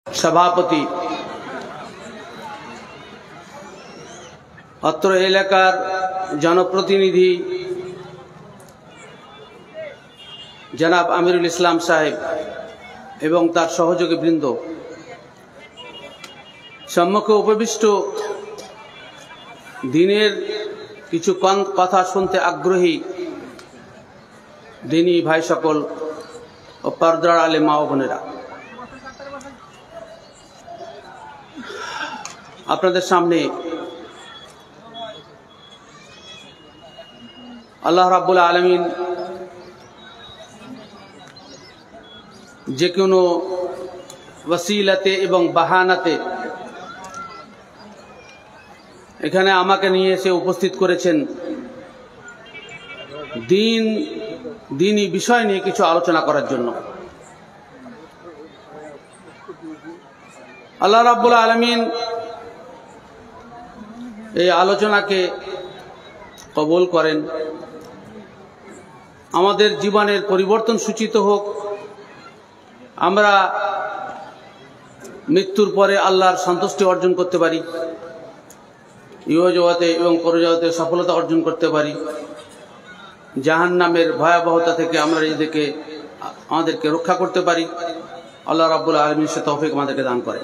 सभापति अत्र एलाकार जनप्रतिनिधि जनाब आमिरुल इस्लाम साहेब एवं तार सहयोगी बृंद सम्मुखे उपविष्ट दिनेर किछु कथा सुनते आग्रही दिनी भाई सकल और पर्दार आले मा ओ बोनेरा आपनादेर सामने आल्लाह रब्बुल आलमीन जे कोनो वसीलाते एवं बाहानाते एखाने आमाके निये एसे उपस्थित करेछेन दीनी विषय निये किछु आलोचना करार जन्य। आल्लाह रब्बुल आलमीन এই আলোচনাকে কবুল করেন, আমাদের জীবনের পরিবর্তন সূচিত হোক, আমরা মৃত্যুর পরে আল্লাহর সন্তুষ্টি অর্জন করতে পারি, ইহজগতে এবং পরজগতে সফলতা অর্জন করতে পারি, জাহান্নামের ভয়াবহতা থেকে আমরা আমাদেরকে রক্ষা করতে পারি। আল্লাহ রাব্বুল আলামিন সে তৌফিক আমাদেরকে দান করে।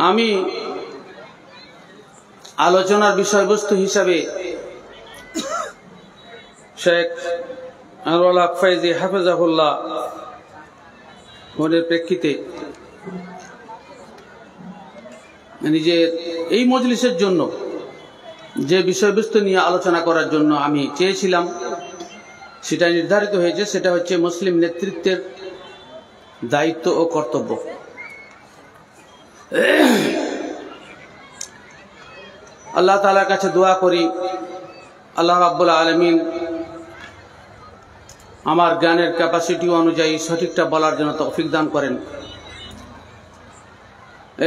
আমি আলোচনার বিষয়বস্তু হিসাবে শেখ আনোয়ারুল হক ফয়জী হাফিজাহুল্লাহ ওনার প্রেক্ষিতে নিজের এই মজলিসের জন্য যে বিষয়বস্তু নিয়ে আলোচনা করার জন্য আমি চেয়েছিলাম সেটা নির্ধারিত হয়েছে, সেটা হচ্ছে মুসলিম নেতৃত্বের দায়িত্ব ও কর্তব্য। আল্লাহ তাআলার কাছে দোয়া করি আল্লাহ রাব্বুল আলামিন আমার জ্ঞানের ক্যাপাসিটি অনুযায়ী সঠিকটা বলার জন্য তৌফিক দান করেন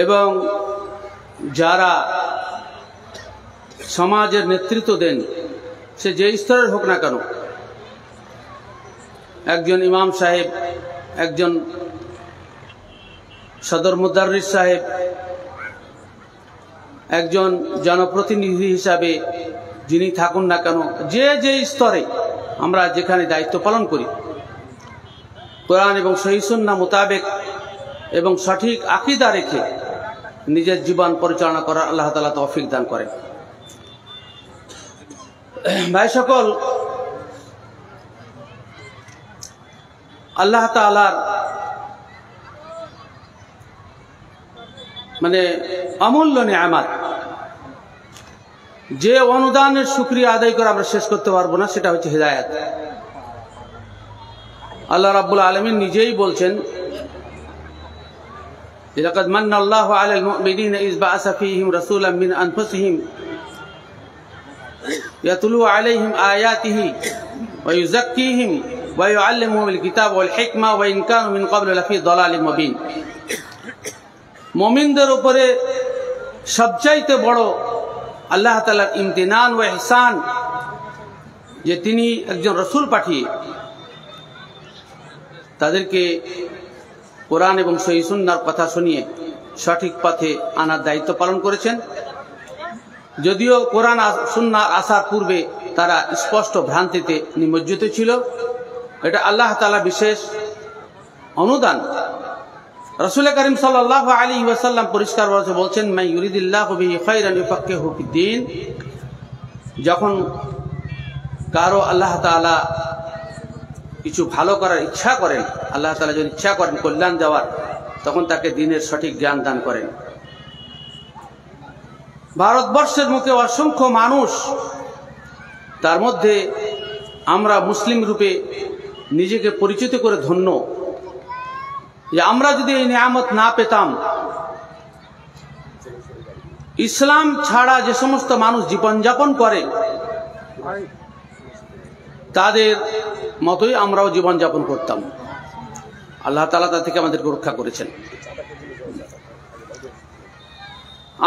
এবং যারা সমাজের নেতৃত্ব দেন সে যে স্তরের হোক না কেন, একজন ইমাম সাহেব, একজন সদর মুদাররিস সাহেব, একজন জনপ্রতিনিধি হিসাবে যিনি থাকুন না কেন, যে যে স্তরে আমরা যেখানে দায়িত্ব পালন করি, কোরআন এবং সহিহ সুন্নাহ মোতাবেক এবং সঠিক আকীদা রেখে নিজের জীবন পরিচালনা করার আল্লাহ তাআলা তৌফিক দান করেন। ভাই সকল, আল্লাহ তাআলার মানে অমূল্য নিয়ামত, যে অনুদানের শুকরিয়া আদায় করে আমরা শেষ করতে পারবো না, সেটা হচ্ছে হিদায়াত। আল্লাহ রাব্বুল আলামিন নিজেই বলছেন, লাকাদ মান্নাল্লাহু আলাল মুমিনিনা ইয বাআসা ফীহিম রাসূলাম মিন আনফুসিহিম ইয়াতলু আলাইহিম আয়াতিহি ওয়া ইউযাক্কিহিম ওয়া ইউআল্লিমুহুমুল কিতাবা ওয়াল হিকমা ওয়া ইন কানু মিন ক্বাবলু লাফী দালালিম মুবিন। মুমিনদের উপরে সবচাইতে বড় আল্লাহ তাআলার ইমতিনান ও ইহসান যে তিনি একজন রাসূল পাঠিয়ে তাদেরকে কোরআন এবং সহিহ সুন্নাহর কথা শুনিয়ে সঠিক পথে আনার দায়িত্ব পালন করেছেন। যদিও কোরআন সুন্নাহ আসার পূর্বে তারা স্পষ্ট ভ্রান্তিতে নিমজ্জিত ছিল, এটা আল্লাহ তাআলা বিশেষ অনুদান। রাসূল করিম সাল্লাল্লাহু আলাইহি ওয়াসাল্লাম পরিষ্কারভাবে বলছেন, মান ইউরিদিল্লাহু বিহি খায়রান ইউফাক্কিহু ফিদ্দীন। যখন কারো আল্লাহ তাআলা কিছু ভালো করার ইচ্ছা করেন, আল্লাহ তাআলা যদি ইচ্ছা করেন কল্যাণ দেওয়ার, তখন তাকে দ্বীনের সঠিক জ্ঞান দান করেন। ভারতবর্ষের মুখে অসংখ্য মানুষ, তার মধ্যে আমরা মুসলিম রূপে নিজেকে পরিচিত করে ধন্য যে আমরা যদি এই নিয়ামত না পেতাম, ইসলাম ছাড়া যে সমস্ত মানুষ জীবনযাপন করে তাদের মতোই আমরাও জীবনযাপন করতাম। আল্লাহ তাআলা তা থেকে আমাদেরকে রক্ষা করেছেন।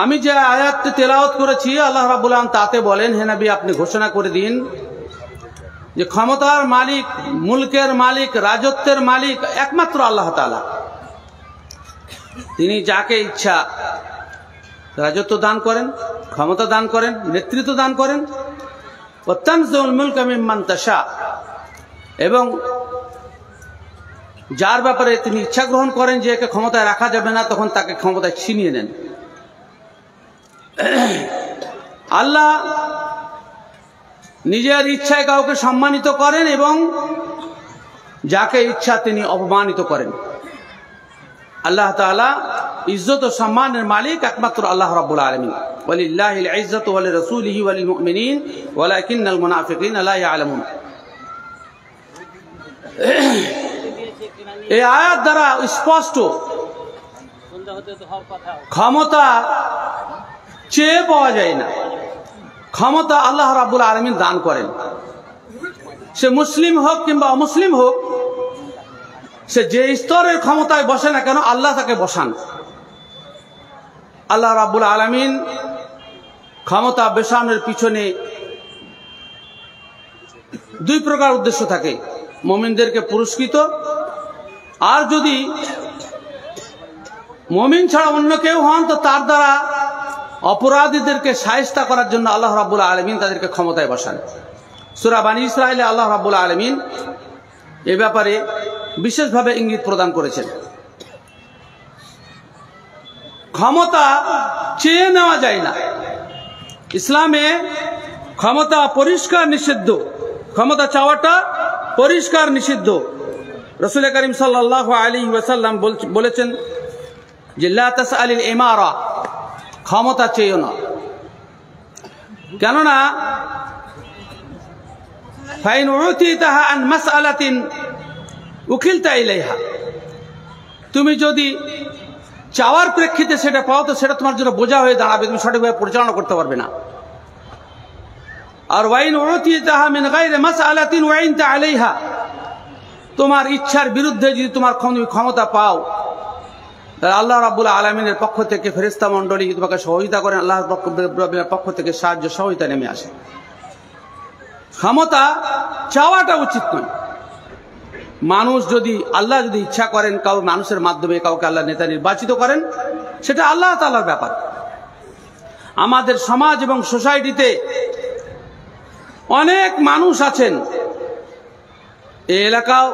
আমি যে আয়াতটি তেলাওয়াত করেছি, আল্লাহ রাব্বুল আলামিন তাতে বলেন, হে নবী আপনি ঘোষণা করে দিন যে ক্ষমতার মালিক, মুলকের মালিক, রাজত্বের মালিক একমাত্র আল্লাহ তাআলা। তিনি যাকে ইচ্ছা রাজত্ব দান করেন, ক্ষমতা দান করেন, নেতৃত্ব দান করেন। ওয়াতানজিউল মুলকা মিম্মান তাশা, এবং যার ব্যাপারে তিনি ইচ্ছা গ্রহণ করেন যে একে ক্ষমতায় রাখা যাবে না, তখন তাকে ক্ষমতায় ছিনিয়ে নেন। আল্লাহ নিজের ইচ্ছায় কাউকে সম্মানিত করেন এবং যাকে ইচ্ছা তিনি অপমানিত করেন। আল্লাহ তাআলা ইজ্জত ও সম্মানের মালিক একমাত্র আল্লাহ রাব্বুল আলামিন। ওয়ালিল্লাহিল ইজ্জাতু ওয়া লিরাসূলিহি ওয়া লিল মুমিনিন ওয়ালাকিন্নাল মুনাফিকিনা লা ইয়ালামুন। এই আয়াত দ্বারা স্পষ্ট ক্ষমতা চেয়ে পাওয়া যায় না, ক্ষমতা আল্লাহ রাব্বুল আলামিন দান করেন। সে মুসলিম হোক কিংবা অমুসলিম হোক, সে যে স্তরের ক্ষমতায় বসে না কেন আল্লাহ তাকে বসান। আল্লাহ রাব্বুল আলামিন ক্ষমতা বসানোর পিছনে দুই প্রকার উদ্দেশ্য থাকে, মুমিনদেরকে পুরস্কৃত, আর যদি মুমিন ছাড়া অন্য কেউ হন তো তার দ্বারা অপরাধীদেরকে শায়েস্তা করার জন্য আল্লাহ রাব্বুল আলামিন তাদেরকে ক্ষমতায় বসান। সূরা বানী ইসরাঈলে আল্লাহ রাব্বুল আলামিন এ ব্যাপারে বিশেষভাবে ইঙ্গিত প্রদান করেছেন। ক্ষমতা চেয়ে নেওয়া যায় না, ইসলামে ক্ষমতা পরিষ্কার নিষিদ্ধ, ক্ষমতা চাওয়াটা পরিষ্কার নিষিদ্ধ। রাসূল করিম সাল্লাল্লাহু আলাইহি ওয়াসাল্লাম বলেছেন যে লা তাসআলিল ইমারা, ক্ষমতা চেয়েও না। কেননা ফাইন উতিতাহা আন মাসআলাতিন উকিলতা ইলাইহা, তুমি যদি চাওয়ার প্রেক্ষিতে সেটা পাও তো সেটা তোমার জন্য বোঝা হয়ে দাঁড়াবে, তুমি সঠিকভাবে পরিচালনা করতে পারবে না। আর ওয়াইন উতিতাহা মিন গায়রি মাসআলাতিন ওয়াইনতা আলাইহা, তোমার ইচ্ছার বিরুদ্ধে যদি তোমার ক্ষমতা পাও, আল্লাহ রাব্বুল আলামিনের পক্ষ থেকে ফেরেশতা মণ্ডলী তোমাকে সহযোগিতা করেন, আল্লাহর পক্ষ থেকে সাহায্য সহযোগিতা নেমে আসে। ক্ষমতা চাওয়াটা উচিত নয়। মানুষ যদি আল্লাহ যদি ইচ্ছা করেন কাউ মানুষের মাধ্যমে কাউকে আল্লাহ নেতা নির্বাচিত করেন, সেটা আল্লাহ তাআলার ব্যাপার। আমাদের সমাজ এবং সোসাইটিতে অনেক মানুষ আছেন, এই এলাকাও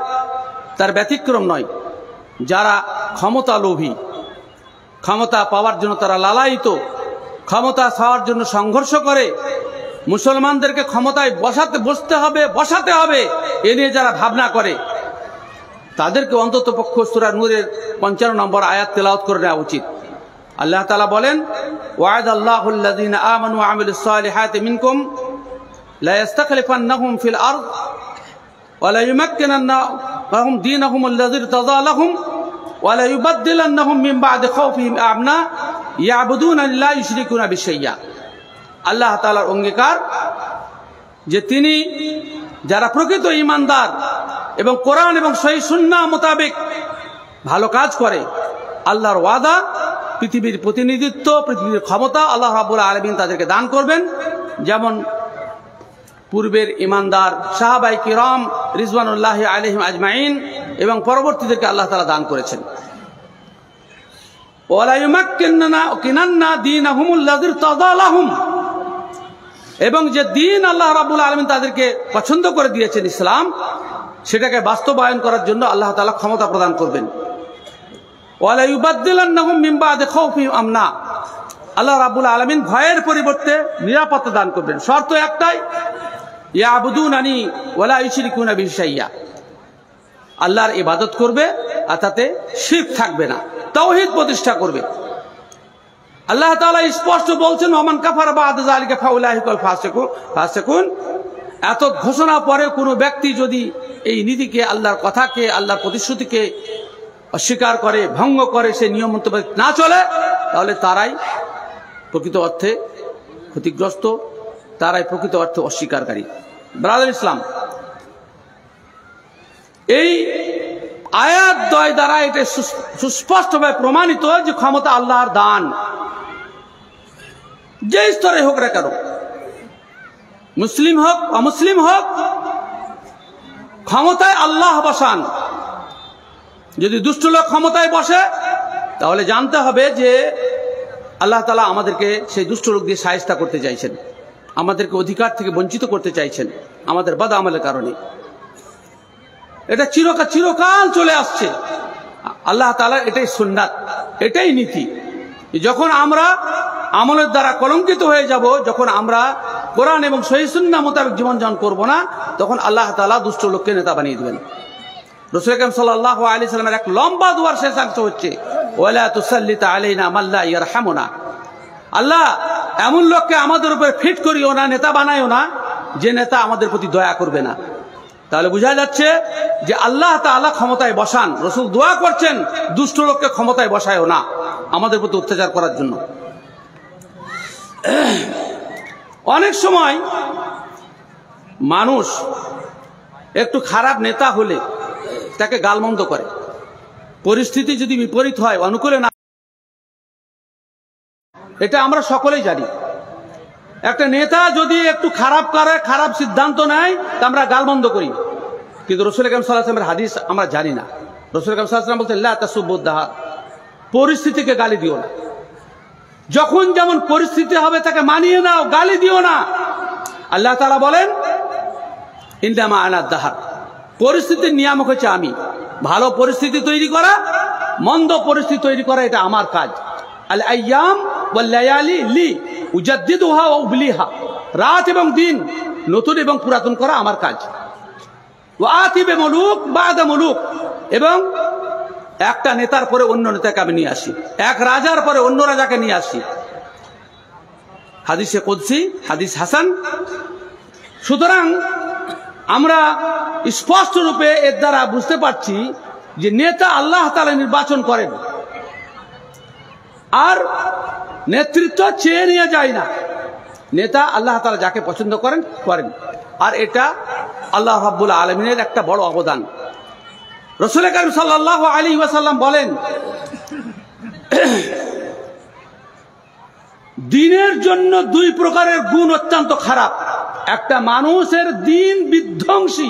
তার ব্যতিক্রম নয়, যারা ক্ষমতা লোভী, ক্ষমতা পাওয়ার জন্য তারা লালায়িত, ক্ষমতা পাওয়ার জন্য সংঘর্ষ করে। মুসলমানদেরকে ক্ষমতায় বসাতে হবে এ নিয়ে যারা ভাবনা করে, তাদেরকে অন্তত পক্ষ সূরা নূরের 55 নম্বর আয়াত তেলাওয়াত করে নেওয়া উচিত। আল্লাহ তাআলা বলেন, ওয়া'দাল্লাহুল লাযীনা আমানু ওয়া আমিলুস সালিহাতি মিনকুম লা ইস্তাখলিফান্নাহুম ফিল আরদ ওয়া লা ইউমাক্কিনান্নাহুম দীনাহুমুল লাযী ইরতাযা লাহুম ওয়া লা ইউবাদদিলান্নাহুম মিন বা'দি খাওফিহিম আমনা ইয়াবুদুনা লা ইউশরিকুনা বিহি শাইয়্যা। আল্লাহ তাআলার অঙ্গীকার যে তিনি যারা প্রকৃত ঈমানদার এবং কোরআন এবং সহিহ সুন্নাহ মোতাবেক ভালো কাজ করে, আল্লাহর ওয়াদা পৃথিবীর প্রতিনিধিত্ব, পৃথিবীর ক্ষমতা আল্লাহ রাব্বুল আলামিন তাদেরকে দান করবেন। যেমন পূর্বের ঈমানদার সাহাবায়ে কিরাম রিজওয়ানুল্লাহি আলাইহিম আজমাইন এবং পরবর্তীদেরকে আল্লাহ তাআলা দান করেছেন। ওয়ালা ইউমাক্কিনান্না দীনাহুমুল লাযী ইরতাযা লাহুম, এবং যে দ্বীন আল্লাহ রাব্বুল আলামিন তাদেরকে পছন্দ করে দিয়েছেন ইসলাম, সেটাকে বাস্তবায়ন করার জন্য আল্লাহ তাআলা ক্ষমতা প্রদান করবেন। ওয়ালা ইউবাদদিলান্নাহুম মিন বা'দি খাওফিহিম আমনা, আল্লাহ রাব্বুল আলামিন ভয়ের পরিবর্তে নিরাপত্তা দান করবেন। শর্ত একটাই, ইয়াবুদুনানি ওয়ালা ইউশরিকুনা বিহি শাইয়্যা, আল্লাহর ইবাদত করবে আর তাতে শিরক থাকবে না, তাওহীদ প্রতিষ্ঠা করবে। আল্লাহ তাআলা স্পষ্ট বলছেন, ওমান কাফারা বা'দা যালিকা ফাউলাইহিকাল ফাসিকুন। এত ঘোষণা পরে কোনো ব্যক্তি যদি এই নীতিকে, আল্লাহর কথাকে, আল্লাহর প্রতিশ্রুতিকে অস্বীকার করে, ভঙ্গ করে, সে নিয়ম মোতাবেক না চলে, তাহলে তারাই প্রকৃত অর্থে ক্ষতিগ্রস্ত, তারাই প্রকৃত অর্থে অস্বীকারী। ব্রাদার ইসলাম, এই আয়াত দ্বয় দ্বারা এটা সুস্পষ্টভাবে প্রমাণিত যে ক্ষমতা আল্লাহর দান, যে স্তরে হোক না কেন, মুসলিম হোক অমুসলিম হোক, ক্ষমতায় আল্লাহ বসান। যদি দুষ্ট লোক ক্ষমতায় বসে তাহলে জানতে হবে যে আল্লাহ তাআলা আমাদেরকে সেই দুষ্ট লোক দিয়ে শায়েস্তা করতে চাইছেন, আমাদেরকে অধিকার থেকে বঞ্চিত করতে চাইছেন আমাদের বদ আমলের কারণে। এটা চিরকাল চলে আসছে। আল্লাহ তাআলার এটাই সুন্নাত, এটাই নীতি। যখন আমরা আমলের দ্বারা কলঙ্কিত হয়ে যাব, যখন আমরা কোরআন এবং সহিহ সুন্নাহ মোতাবেক জীবনযাপন করব না, তখন আল্লাহ তাআলা দুষ্ট লোককে নেতা বানিয়ে দেবেন। রাসূল আকরাম সাল্লাল্লাহু আলাইহি সাল্লামের এক লম্বা দুয়ার শেষ অংশ হচ্ছে ওয়ালা তুসাল্লিত আলাইনা মান লা ইয়ারহামুনা। আল্লাহ এমন লোককে আমাদের উপর ফিট করিও না, নেতা বানাইও না, যে নেতা আমাদের প্রতি দয়া করবে না। তাহলে বোঝা যাচ্ছে যে আল্লাহ তাআলা ক্ষমতায় বসান, রাসূল দোয়া করছেন দুষ্ট লোককে ক্ষমতায় বসায়ও না আমাদের প্রতি অত্যাচার করার জন্য। অনেক সময় মানুষ একটু খারাপ নেতা হলে তাকে গালমন্দ করে, পরিস্থিতি যদি বিপরীত হয়, অনুকূলে না, এটা আমরা সকলেই জানি। একটা নেতা যদি একটু খারাপ করে, খারাপ সিদ্ধান্ত নেয়, তা আমরা গালমন্দ করি। কিন্তু রাসূল আকরাম সাল্লাল্লাহু আলাইহি ওয়াসাল্লামের হাদিস আমরা জানি না। রাসূল আকরাম সাল্লাল্লাহু আলাইহি ওয়াসাল্লাম বলতেন লা তাসুব্বুদ দাহার, পরিস্থিতিকে গালি দিও না। যখন যেমন পরিস্থিতি হবে তাকে মানিয়ে নাও, গালি দিও না। আল্লাহ তাআলা বলেন ইন্নামা আনা দাহার, পরিস্থিতির নিয়ামক হচ্ছে আমি। ভালো পরিস্থিতি তৈরি করা, মন্দ পরিস্থিতি তৈরি করা, এটা আমার কাজ। আল আইয়াম ওয়াল লায়ালি লি উজাদ্দিদুহা ওয়া উবলিহা, রাত এবং দিন নতুন এবং পুরাতন করা আমার কাজ। ওয়া আতিবে মুলুক বাদা মুলুক, এবং একটা নেতার পরে অন্য নেতাকে আমি নিয়ে আসি, এক রাজার পরে অন্য রাজাকে নিয়ে আসি। হাদিসে কুদসি, হাদিস হাসান। সুতরাং আমরা স্পষ্ট রূপে এর দ্বারা বুঝতে পারছি যে নেতা আল্লাহ তাআলা নির্বাচন করেন, আর নেতৃত্ব চেয়ে নিয়ে যায় না। নেতা আল্লাহ তাআলা যাকে পছন্দ করেন করেন, আর এটা আল্লাহ রাব্বুল আলামিনের একটা বড় অবদান। রাসূল কারীম সাল্লাল্লাহু আলাইহি ওয়াসাল্লাম বলেন দিনের জন্য দুই প্রকারের গুণ অত্যন্ত খারাপ। একটা মানুষের দিন বিধ্বংসী,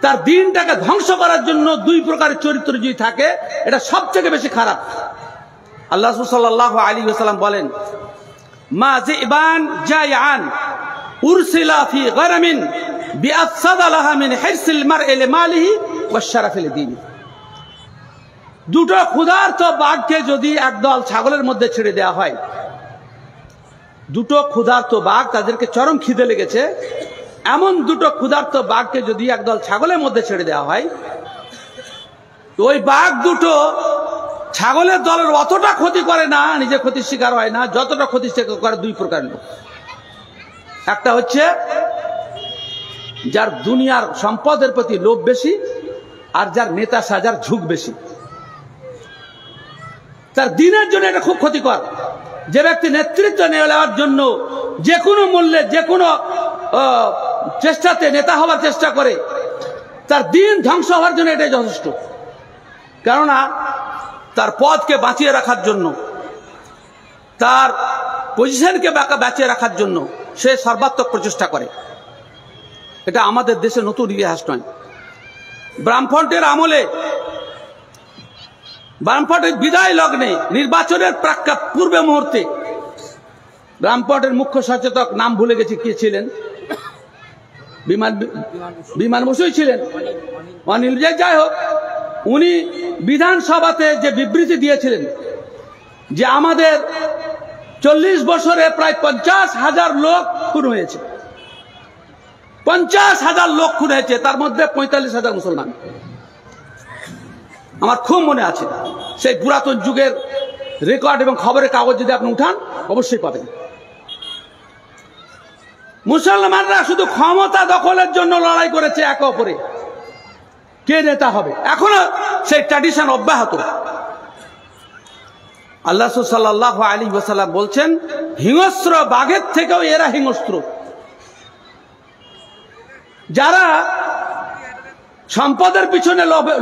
তার দিনটাকে ধ্বংস করার জন্য দুই প্রকারের চরিত্র যদি থাকে, এটা সবথেকে বেশি খারাপ। আল্লাহ রাসূল সাল্লাল্লাহু আলাইহি ওয়াসাল্লাম বলেন মা যিবান জায়ান উরসিলা ফি গরামিন বিআফসাদা লাহা মিন হিরসিল মারই লিমালিহি ওয়া শারাফি লিদীনি। দুটো ক্ষুধার্ত বাঘকে যদি একদল ছাগলের মধ্যে ছেড়ে দেওয়া হয়, দুটো ক্ষুধার্ত বাঘ, তাদেরকে চরম খিদে লেগেছে, এমন দুটো ক্ষুধার্ত বাঘকে যদি একদল ছাগলের মধ্যে ছেড়ে দেওয়া হয়, ওই বাঘ দুটো ছাগলের দলের অতটা ক্ষতি করে না, নিজে ক্ষতির শিকার হয় না, যতটা ক্ষতির শিকার করে দুই প্রকার লোক। একটা হচ্ছে যার দুনিয়ার সম্পদের প্রতি লোভ বেশি, আর যার নেতা সাজার ঝুঁক বেশি। তার দিনের জন্য এটা খুব ক্ষতিকর। যে ব্যক্তি নেতৃত্ব নেওয়ার জন্য যে কোনো মূল্যে, যে কোনো চেষ্টাতে নেতা হওয়ার চেষ্টা করে, তার দিন ধ্বংস হওয়ার জন্য এটাই যথেষ্ট। কেননা তার পদকে বাঁচিয়ে রাখার জন্য, তার পজিশনকে বাঁচিয়ে রাখার জন্য সে সর্বাত্মক প্রচেষ্টা করে। এটা আমাদের দেশে নতুন ইতিহাস নয়। বামফ্রন্টের আমলে, বামফ্রন্টের বিদায় লগ্নে, নির্বাচনের পূর্বে মুহূর্তে, বামফ্রন্টের মুখ্য সচেতক, নাম ভুলে গেছি কে ছিলেন, বিমান বসুই ছিলেন, অনিল, যাই হোক, উনি বিধানসভাতে যে বিবৃতি দিয়েছিলেন যে আমাদের 40 বছরে প্রায় 50,000 লোক খুন হয়েছে, 50,000 লোক খুন হয়েছে, তার মধ্যে 45,000 মুসলমান। আমার খুব মনে আছে, সেই পুরাতন যুগের রেকর্ড এবং খবরের কাগজ যদি আপনি উঠান অবশ্যই পাবেন। মুসলমানরা শুধু ক্ষমতা দখলের জন্য লড়াই করেছে একে অপরে, কে নেতা হবে, এখনো সেই ট্র্যাডিশন অব্যাহত। আল্লাহ সাল্লাল্লাহু আলাইহি ওয়াসাল্লাম বলছেন হিংস্র বাঘের থেকেও এরা হিংস্র। যারা সম্পদের পিছনে লোভে,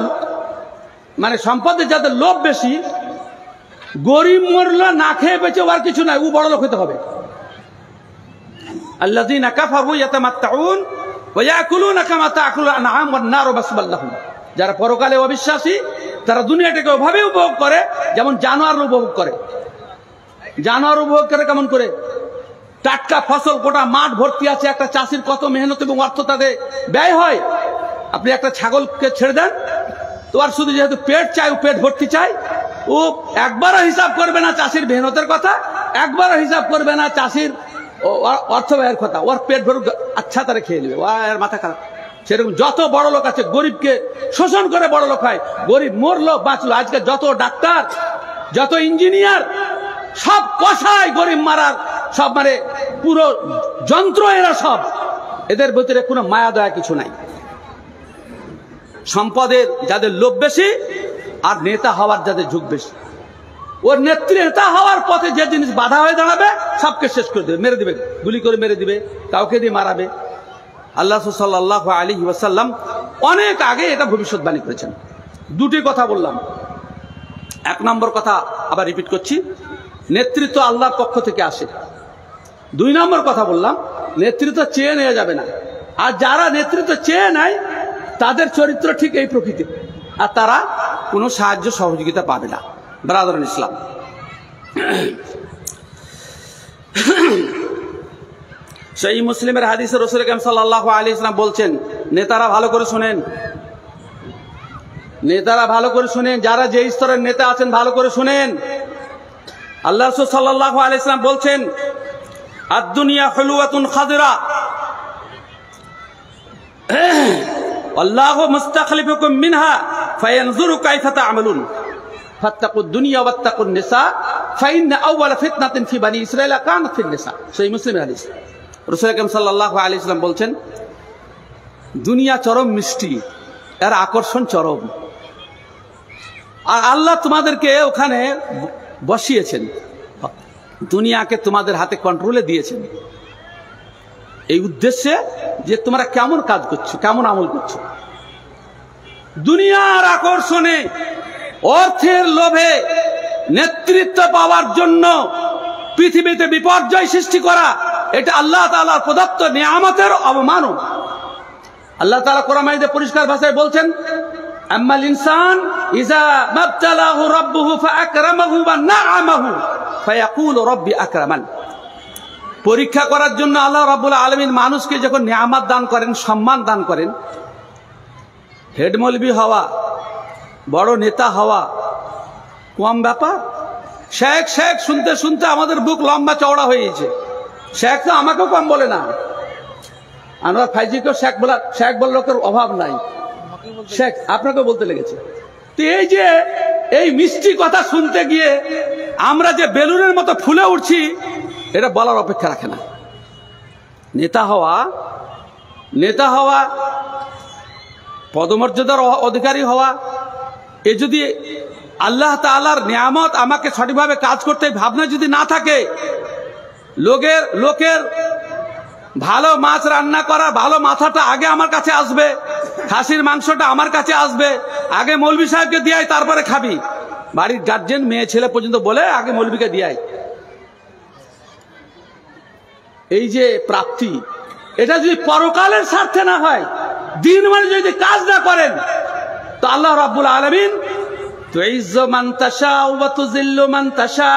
মানে সম্পদের যাদের লোভ বেশি, গরিব মরল না খেয়ে বেঁচে আর কিছু নাই, ও বড় লোক হতে হবে। আল্লাযীনা কাফারু ইয়াতামাত্তাউন ওয়ায়াকুলুনা কামা তাকুলুল আনআম ওয়ান নারু মাসওয়াল্লাহুম। যারা পরকালে অবিশ্বাসী তারা দুনিয়াটাকে ওভাবে উপভোগ করে যেমন জানোয়ার উপভোগ করে। জানোয়ার উপভোগ করে কেমন করে? টাটকা ফসল, গোটা মাঠ ভর্তি আছে, একটা চাষির কত মেহনত এবং অর্থ তাদের ব্যয় হয়। আপনি একটা ছাগলকে ছেড়ে দেন, তোমার শুধু যেহেতু পেট চাই, ও পেট ভর্তি চাই, ও একবারও হিসাব করবে না চাষির মেহনতের কথা, একবারও হিসাব করবে না চাষির অর্থ ব্যয়ের কথা। ওর পেট ভরুক, আচ্ছা তারা খেয়ে নেবে, ওর মাথা খারাপ। সেরকম যত বড় লোক আছে গরিবকে শোষণ করে বড় লোক হয়, গরিব মরলো বাঁচলো। আজকে যত ডাক্তার, যত ইঞ্জিনিয়ার, সব কষায় গরিব মারার, সব মানে পুরো যন্ত্র এরা সব। এদের ভিতরে কোনো মায়া দয়া কিছু নাই। সম্পদের যাদের লোভ বেশি আর নেতা হওয়ার যাদের ঝুঁক বেশি। ওর নেতা হওয়ার পথে যে জিনিস বাধা হয়ে দাঁড়াবে সবকে শেষ করে দেবে, মেরে দিবে, গুলি করে মেরে দিবে, কাউকে দিয়ে মারাবে। আল্লাহ সাল্লাল্লাহু আলাইহি ওয়াসাল্লাম অনেক আগে এটা ভবিষ্যৎবাণী করেছেন। দুটি কথা বললাম। এক নম্বর কথা আবার রিপিট করছি, নেতৃত্ব আল্লাহর পক্ষ থেকে আসে। দুই নম্বর কথা বললাম, নেতৃত্ব চেয়ে নেওয়া যাবে না। আর যারা নেতৃত্ব চেয়ে নেয় তাদের চরিত্র ঠিক এই প্রকৃতির, আর তারা কোনো সাহায্য সহযোগিতা পাবে না। ব্রাদারান ইসলাম, সেই মুসলিমের হাদিসে রাসূল আকরাম সাল্লাল্লাহু আলাইহি ওয়াসাল্লাম বলছেন, নেতারা ভালো করে শুনেন, নেতারা ভালো করে শুনেন, যারা যে স্তরের নেতা আছেন ভালো করে শুনেন। আল্লাহ রাসূল সাল্লাল্লাহু আলাইহি ওয়াসাল্লাম বলছেন, আদ-দুনিয়া হুলওয়াতুন খাদিরা আল্লাহু মুস্তাখলিফুকুম মিনহা ফায়ানজুরু কাইফা তা'মালুন ফাত্তাকুদ দুনিয়া ওয়াত্তাকুন নিসা ফাইন্না আউওয়ালা ফিতনাতিন ফি বানি ইসরাঈল কানাত ফিন নিসা। সেই মুসলিমের হাদিস। রাসূল আকরাম সাল্লাল্লাহু আলাইহি ওয়াসাল্লাম বলছেন, দুনিয়া চরম মিষ্টি, এর আকর্ষণ চরম। আর আল্লাহ তোমাদেরকে ওখানে বসিয়েছেন, দুনিয়াকে তোমাদের হাতে কন্ট্রোলে দিয়েছেন এই উদ্দেশ্যে যে তোমরা কেমন কাজ করছো, কেমন আমল করছো। দুনিয়ার আকর্ষণে, অর্থের লোভে নেতৃত্ব পাওয়ার জন্য পৃথিবীতে বিপর্যয় সৃষ্টি করা, এটা আল্লাহ তাআলার প্রদত্ত নিয়ামতের অবমাননা। আল্লাহ তাআলা কোরআন মাজিদে পরিষ্কার ভাষায় বলছেন, আম্মাল ইনসান ইযা মাবতালাহু রাব্বুহু ফাআকরামাহু ওয়া না'আমাহু ফায়াকুলু রাব্বি আকরামান। পরীক্ষা করার জন্য আল্লাহ রাব্বুল আলামিন মানুষকে যখন নিয়ামত দান করেন, সম্মান দান করেন, হেড মৌলবি হওয়া, বড় নেতা হওয়া কম ব্যাপার। শেখ শেখ শুনতে শুনতে আমাদের বুক লম্বা চওড়া হয়ে গেছে। শেখ তো আমাকেও কম বলে না, আনোয়ার ফাইজিকেও শেখ বলার লোকের অভাব নাই, শেখ আপনাকে বলতে লেগেছে। তো এই যে এই মিষ্টি কথা শুনতে গিয়ে আমরা যে বেলুনের মতো ফুলে উঠছি, এটা বলার অপেক্ষা রাখে না। নেতা হওয়া, পদমর্যাদার অধিকারী হওয়া, এ যদি আল্লাহ তাআলার নিয়ামত আমাকে সঠিকভাবে কাজ করতে ভাবনা যদি না থাকে, লোকের ভালো মাছ রান্না করা ভালো মাথাটা আগে আমার কাছে আসবে, খাসির মাংসটা আমার কাছে আসবে, আগে মৌলভী সাহেবকে দিয়াই তারপরে খাবি। বাড়ির গার্জেন মেয়ে ছেলে পর্যন্ত বলে আগে মৌলভীকে দিয়াই। এই যে প্রাপ্তি, এটা যদি পরকালের স্বার্থে না হয়, দিন মানে যদি কাজ না করেন, তো আল্লাহ রাব্বুল আলামিন তুইজ্জু মান তাশা ওয়া তুযিল্লু মান তাশা,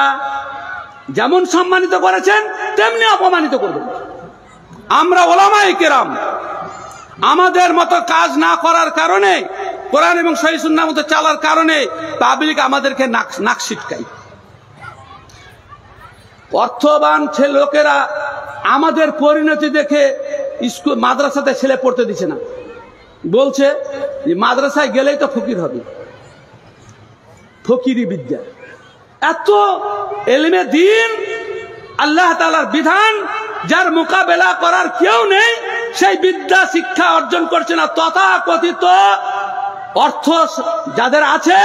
যেমন সম্মানিত করেছেন তেমনি অপমানিত করবেন। আমরা উলামায়ে কেরাম আমাদের মতো কাজ না করার কারণে, কোরআন এবং সহিহ সুন্নাহর মতো চলার কারণে পাবলিক আমাদেরকে নাক ছিটকায়। অর্থবান ছেলে লোকেরা আমাদের পরিণতি দেখে স্কুল মাদ্রাসাতে ছেলে পড়তে দিচ্ছে না, বলছে যে মাদ্রাসায় গেলেই তো ফকির হবে, ফকিরি বিদ্যা। এত এলমে দিন, আল্লাহ তাআলার বিধান, যার মোকাবেলা করার কেউ নেই, সেই বিদ্যা শিক্ষা অর্জন করছে না। তথাকথিত অর্থ যাদের আছে,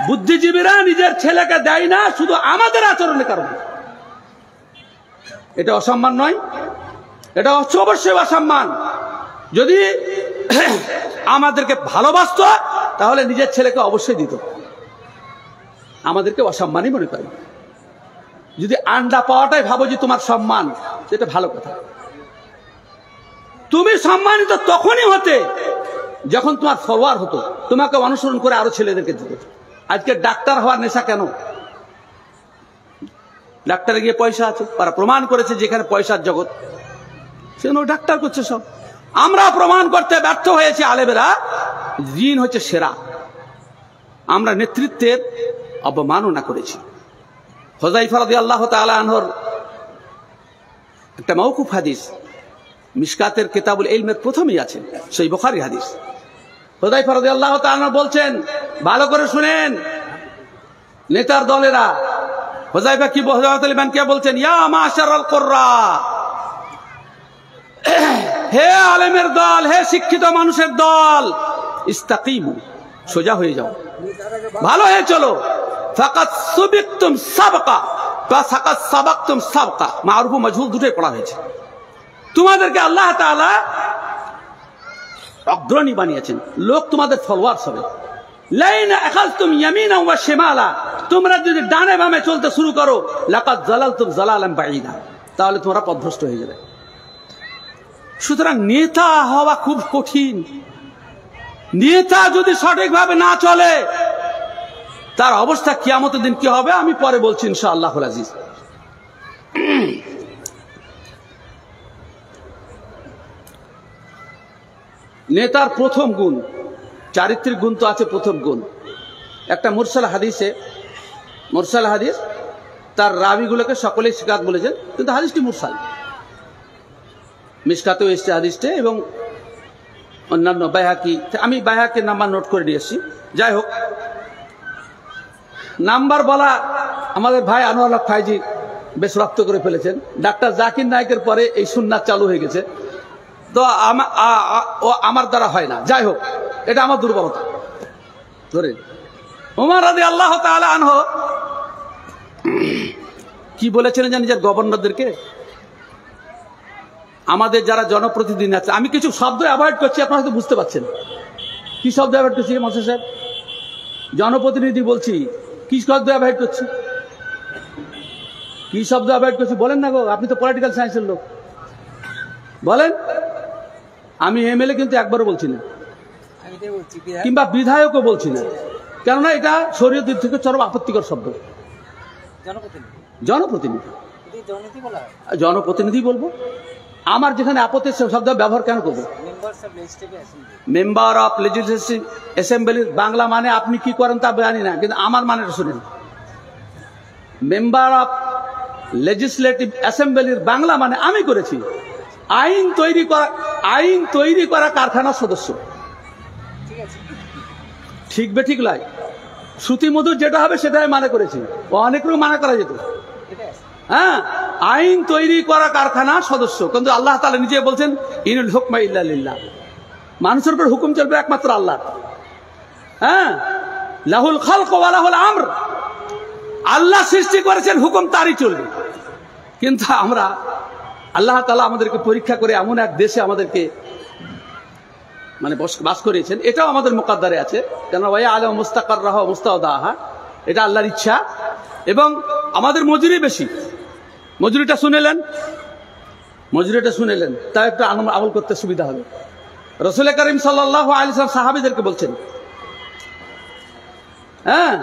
বুদ্ধিজীবীরা নিজের ছেলেকে দেয় না শুধু আমাদের আচরণের কারণে। এটা অসম্মান নয়, এটা অবশ্যই অসম্মান। যদি আমাদেরকে ভালোবাসত তাহলে নিজের ছেলেকে অবশ্যই দিত। আমাদেরকে অসম্মানই মনে করে। যদি আন্ডা পাওয়াটাই ভাবো যে তোমার সম্মান, সেটা ভালো কথা। তুমি সম্মানিত তখনই হতে যখন তোমার ফলোয়ার হতো, তোমাকে অনুসরণ করে আরো ছেলেদেরকে দিত। আজকে ডাক্তার হওয়ার নেশা কেন? ডাক্তারে গিয়ে পয়সা আছে, তারা প্রমাণ করেছে যেখানে পয়সার জগৎ, সেখানে ডাক্তার করছে সব। আমরা প্রমাণ করতে ব্যর্থ হয়েছি, আলেমেরা জিন হচ্ছে সেরা। আমরা নেতৃত্বের অবমাননা করেছি। হুযায়ফা রাদিয়াল্লাহু তাআলা আনহুর একটা মওকুফ হাদিস মিশকাতের কিতাবুল ইলমের প্রথমেই আছে, সহিহ বুখারী হাদিস। হুযায়ফা রাদিয়াল্লাহু তাআলা বলছেন, ভালো করে শুনেন নেতার দলেরা। হুযায়ফা কি বলছেন, ইয়া মাশারাল কুররা, হে আলেমের দল, হে শিক্ষিত মানুষের দল, ইস্তাকিমু, সোজা হয়ে যাও, ভালো হয়ে চলো। ফাকাত সুবিকতুম সাবকা বা ফাকাত সাবাকতুম সাবকা, মারুফ ও মাজহুল দুটোই পড়া হয়েছে। তোমাদেরকে আল্লাহ তাআলা অগ্রণী বানিয়েছেন, লোক তোমাদের ফলোয়ার্স হবে। লাইনা আখাযতুম ইয়ামিনা ওয়া শিমালা, তোমরা যদি ডানে বামে চলতে শুরু করো, লাকাদ যালালতুম যালালান বাঈদা, তাহলে তোমরা পথভ্রষ্ট হয়ে যাবে। সুতরাং নেতা হওয়া খুব কঠিন। নেতা যদি সঠিকভাবে না চলে, তার অবস্থা কিয়ামতের দিন কি হবে আমি পরে বলছি ইনশাআল্লাহুল আজিজ। নেতার প্রথম গুণ, চারিত্রিক গুণ তো আছে। প্রথম গুণ একটা মুরসাল হাদিসে, মুরসাল হাদিস তার রাবিগুলোকে সকলেই সিকাত বলেছেন, কিন্তু হাদিসটি মুরসাল। মিশকাতেও এসছে হাদিসটি, এবং অন্যান্য বাইহাকি, আমি বাইহাকির নাম্বার নোট করে নিয়েছি। যাই হোক, নাম্বার বলা আমাদের ভাই আনোয়ার হক ফাইজি বেশ রপ্ত করে ফেলেছেন। ডাক্তার জাকির নায়েকের পরে এই সুন্নাত চালু হয়ে গেছে, তো আমার দ্বারা হয় না। যাই হোক, এটা আমার দুর্বলতা। ধরে ওমর রাদিয়াল্লাহু তাআলা আনহু কি বলেছিলেন জানেন? নিজের গভর্নরদেরকে, আমাদের যারা জনপ্রতিনিধি আছে, আমি কিছু শব্দ অ্যাভয়েড করছি, আপনারা হয়তো বুঝতে পারছেন কি শব্দ অ্যাভয়েড করছি। মহসিন সাহেব, জনপ্রতিনিধি বলছি, কি শব্দ অ্যাভয়েড করছি? কি শব্দ অ্যাভয়েড করছি বলেন না গো, আপনি তো পলিটিক্যাল সায়েন্সের লোক, বলেন। আমি এমএলএ কিন্তু একবারও বলছি না, কিংবা বিধায়কও বলছি না, কেননা এটা শরীয়ত দিক থেকে চরম আপত্তিকর শব্দ। জনপ্রতিনিধি, জনপ্রতিনিধি বলবো। আমার যেখানে আপত্তি শব্দ ব্যবহার কেন করবো? Member of legislative assembly, Bangla মানে আপনি কি করেন তা জানি না, কিন্তু আমার মানে শুনেন। মেম্বার অফ লেজিসলেটিভ অ্যাসেম্বলির বাংলা মানে আমি করেছি আইন তৈরি করা কারখানার সদস্য। ঠিক বে ঠিক লাই, শ্রুতি মধুর যেটা হবে সেটাই মানে করেছি, অনেক রকম মানা করা যেত। হ্যাঁ, আইন তৈরি করা কারখানার সদস্য, কিন্তু আল্লাহ তাআলা নিজে বলছেন ইনুল হুকমা ইল্লা লিল্লাহ, মানুষের উপর হুকুম চলবে একমাত্র আল্লাহ। হ্যাঁ, লাহুল খালক ওয়া লাহুল আমর, আল্লাহ সৃষ্টি করেছেন, হুকুম তারই চলবে। কিন্তু আমরা, আল্লাহ তাআলা আমাদেরকে পরীক্ষা করে এমন এক দেশে আমাদেরকে মানে বাস করিয়েছেন, এটাও আমাদের মুকাদ্দারে আছে, কেন ওয়া আলা মুস্তাকাররাহা ওয়া মুস্তাওদাহা, এটা আল্লাহর ইচ্ছা। এবং আমাদের মজুরি বেশি, মজুরিটা শুনেলেন, তাই একটু আমল করতে সুবিধা হবে। রাসূল করিম সাল্লাল্লাহু আলাইহি ওয়াসাল্লাম সাহাবীদেরকে বলছেন, হ্যাঁ,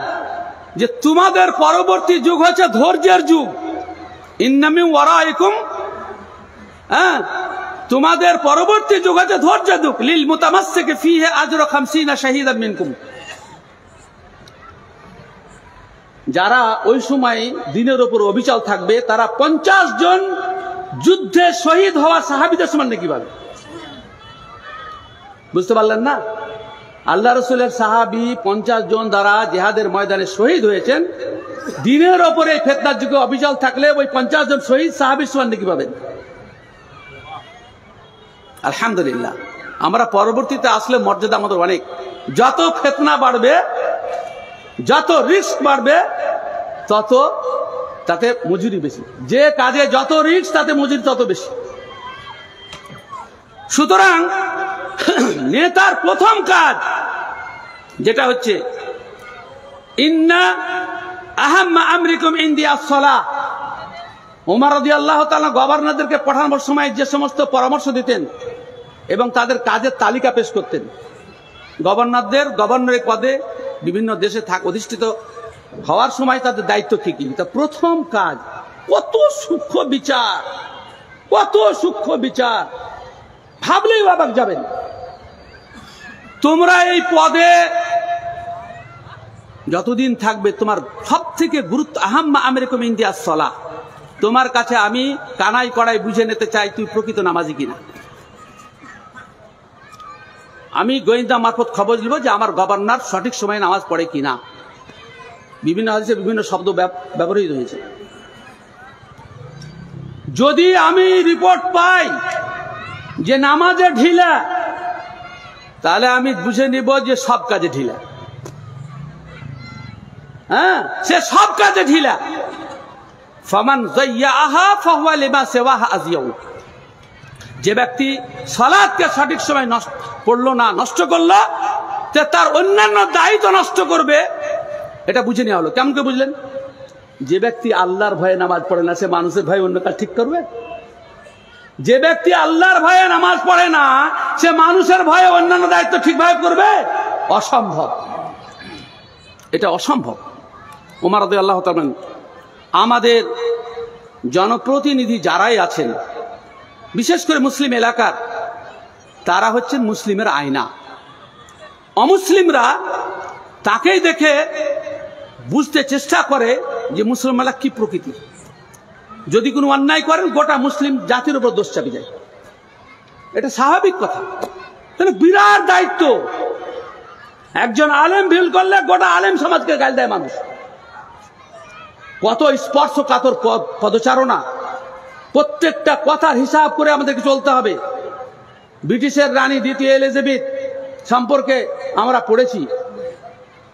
যে তোমাদের পরবর্তী যুগ হচ্ছে ধৈর্যের যুগ। ইন্না মিন ওয়ারাইকুম, হ্যাঁ, তোমাদের পরবর্তী যুগ হচ্ছে ধৈর্যের যুগ। লিল মুতামাসসিকি ফীহি আজরু 50 শাহীদাম মিনকুম, যারা ওই সময় দিনের উপর অবিচল থাকবে, তারা 50 জন যুদ্ধে শহীদ হওয়া সাহাবীদের সমান নাকি পাবে। বুঝতে পারলেন না? আল্লাহ রাসূলের সাহাবী 50 জন দ্বারা জিহাদের ময়দানে শহীদ হয়েছেন। দিনের ওপরে এই ফিতনার যুগে অবিচল থাকলে ওই 50 জন শহীদ সাহাবীর সমান নাকি পাবেন। আলহামদুলিল্লাহ, আমরা পরবর্তীতে আসলে মর্যাদা আমাদের অনেক। যত ফিতনা বাড়বে, যত রিস্ক বাড়বে, তত তাতে মজুরি বেশি। যে কাজে যত রিস্ক, তাতে মজুরি তত বেশি। সুতরাং নেতার প্রথম কাজ যেটা হচ্ছে, ইন্না আহাম্মা আমরিকুম ইনদি আস-সালাহ। ওমর রাদিয়াল্লাহু তাআলা গভর্নরদেরকে পাঠানোর সময় যে সমস্ত পরামর্শ দিতেন, এবং তাদের কাজের তালিকা পেশ করতেন। গভর্নরদের গভর্নরের পদে বিভিন্ন দেশে অধিষ্ঠিত হওয়ার সময় তাদের দায়িত্ব কি কি। তা প্রথম কাজ, কত সূক্ষ্ম বিচার, কত সূক্ষ্ম বিচার, ভাবলেই অবাক যাবেন। তোমরা এই পদে যতদিন থাকবে তোমার সব থেকে গুরুত্ব, আহাম্মা আমেরিকম ইন্ডিয়া সলা, তোমার কাছে আমি কানাই কড়াই বুঝে নিতে চাই তুই প্রকৃত নামাজি কিনা। আমি গোয়েন্দা মারফত খবর নিব যে আমার গভর্নর সঠিক সময়ে নামাজ পড়ে কিনা। বিভিন্ন হাদিসে বিভিন্ন শব্দ ব্যবহৃত হয়েছে। যদি আমি রিপোর্ট পাই যে নামাজে ঢিলা, তাহলে আমি বুঝে নিব যে সব কাজে ঢিলা। হ্যাঁ, সে সব কাজে ঢিলা। ফামান যায়্যাহা ফাহুয়া লিমা সিওয়াহা আযিয়াউ। যে ব্যক্তি সালাতকে সঠিক সময় পড়লো না, নষ্ট করলো, তার অন্যান্য দায়িত্ব নষ্ট করবে, এটা বুঝে নেওয়া হলো। কেমন করে বুঝলেন? যে ব্যক্তি আল্লাহর ভয়ে নামাজ পড়ে না, সে মানুষের ভয়ে অন্য কাজ ঠিক করবে? যে ব্যক্তি আল্লাহর ভয়ে নামাজ পড়ে না, সে মানুষের ভয়ে অন্যান্য দায়িত্ব ঠিকভাবে করবে? অসম্ভব, এটা অসম্ভব। ওমর রাদিয়াল্লাহু তাআলা, আমাদের জনপ্রতিনিধি যারাই আছেন, বিশেষ করে মুসলিম এলাকার, তারা হচ্ছেন মুসলিমের আয়না। অমুসলিমরা তাকেই দেখে বুঝতে চেষ্টা করে যে মুসলমানরা কি প্রকৃতির। যদি কোনো অন্যায় করেন, গোটা মুসলিম জাতির উপর দোষ চাপে যায়। এটা স্বাভাবিক কথা। তাহলে বিরাট দায়িত্ব। একজন আলেম ভুল করলে গোটা আলেম সমাজকে গাল দেয় মানুষ। কত স্পর্শকাতর পদচারণা, প্রত্যেকটা কথার হিসাব করে আমাদেরকে চলতে হবে। ব্রিটিশের রানী দ্বিতীয় এলিজাবেথ সম্পর্কে আমরা পড়েছি।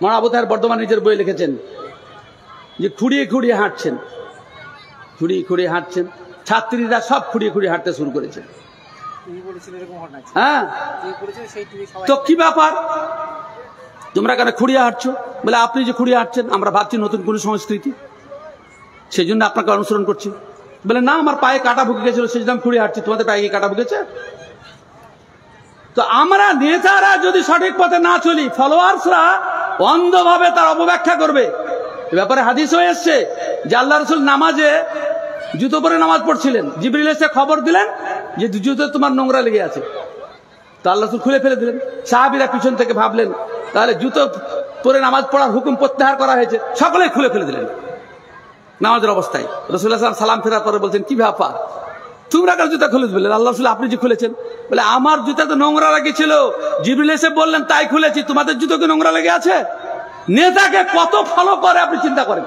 মৌলানা আবু তাহের বর্ধমান নিজের বই লিখেছেন যে খুঁড়িয়ে খুঁড়িয়ে হাঁটছেন, খুঁড়িয়ে খুঁড়িয়ে হাঁটছেন, ছাত্রীরা সব খুঁড়িয়ে খুঁড়িয়ে হাঁটতে শুরু করেছে। হ্যাঁ, তো কি ব্যাপার, তোমরা কেন খুঁড়িয়ে হাঁটছো? বলে আপনি যে খুঁড়িয়ে হাঁটছেন, আমরা ভাবছি নতুন কোন সংস্কৃতি, সেই জন্য আপনাকে অনুসরণ করছি। বলে না, আমার পায়ে কাটা ভুকে গেছিল, সেই জন্য আমি খুঁড়িয়ে হাঁটছি। তোমাদের পায়ে কি কাটা ভুকেছে? তো আমরা নেতারা যদি সঠিক পথে না চলি, ফলোয়ার্সরা অন্ধভাবে তার অপব্যাখ্যা করবে। এ ব্যাপারে হাদিস হয়ে এসছে যে আল্লাহ রাসূল নামাজে জুতো পরে নামাজ পড়ছিলেন। জিবরিল এসে খবর দিলেন যে জুতো তোমার নোংরা লেগে আছে। তো আল্লাহ রাসূল খুলে ফেলে দিলেন। সাহাবীরা পিছন থেকে ভাবলেন তাহলে জুতো পরে নামাজ পড়ার হুকুম প্রত্যাহার করা হয়েছে, সকলে খুলে ফেলে দিলেন নামাজের অবস্থায়। রাসূলুল্লাহ সাল্লাল্লাহু আলাইহি ওয়াসাল্লাম সালাম ফেরার পরে বলছেন, কি ব্যাপার, তোমরা কার জুতা খুলে দিলেন? আল্লাহ রাসূল, আপনি যে খুলেছেন। বলে আমার জুতা তো নোংরা লেগেছিল, জিবরিল এসে বললেন তাই খুলেছি, তোমাদের জুতো কি নোংরা লেগে আছে? নেতাকে কত ফলো করে আপনি চিন্তা করেন,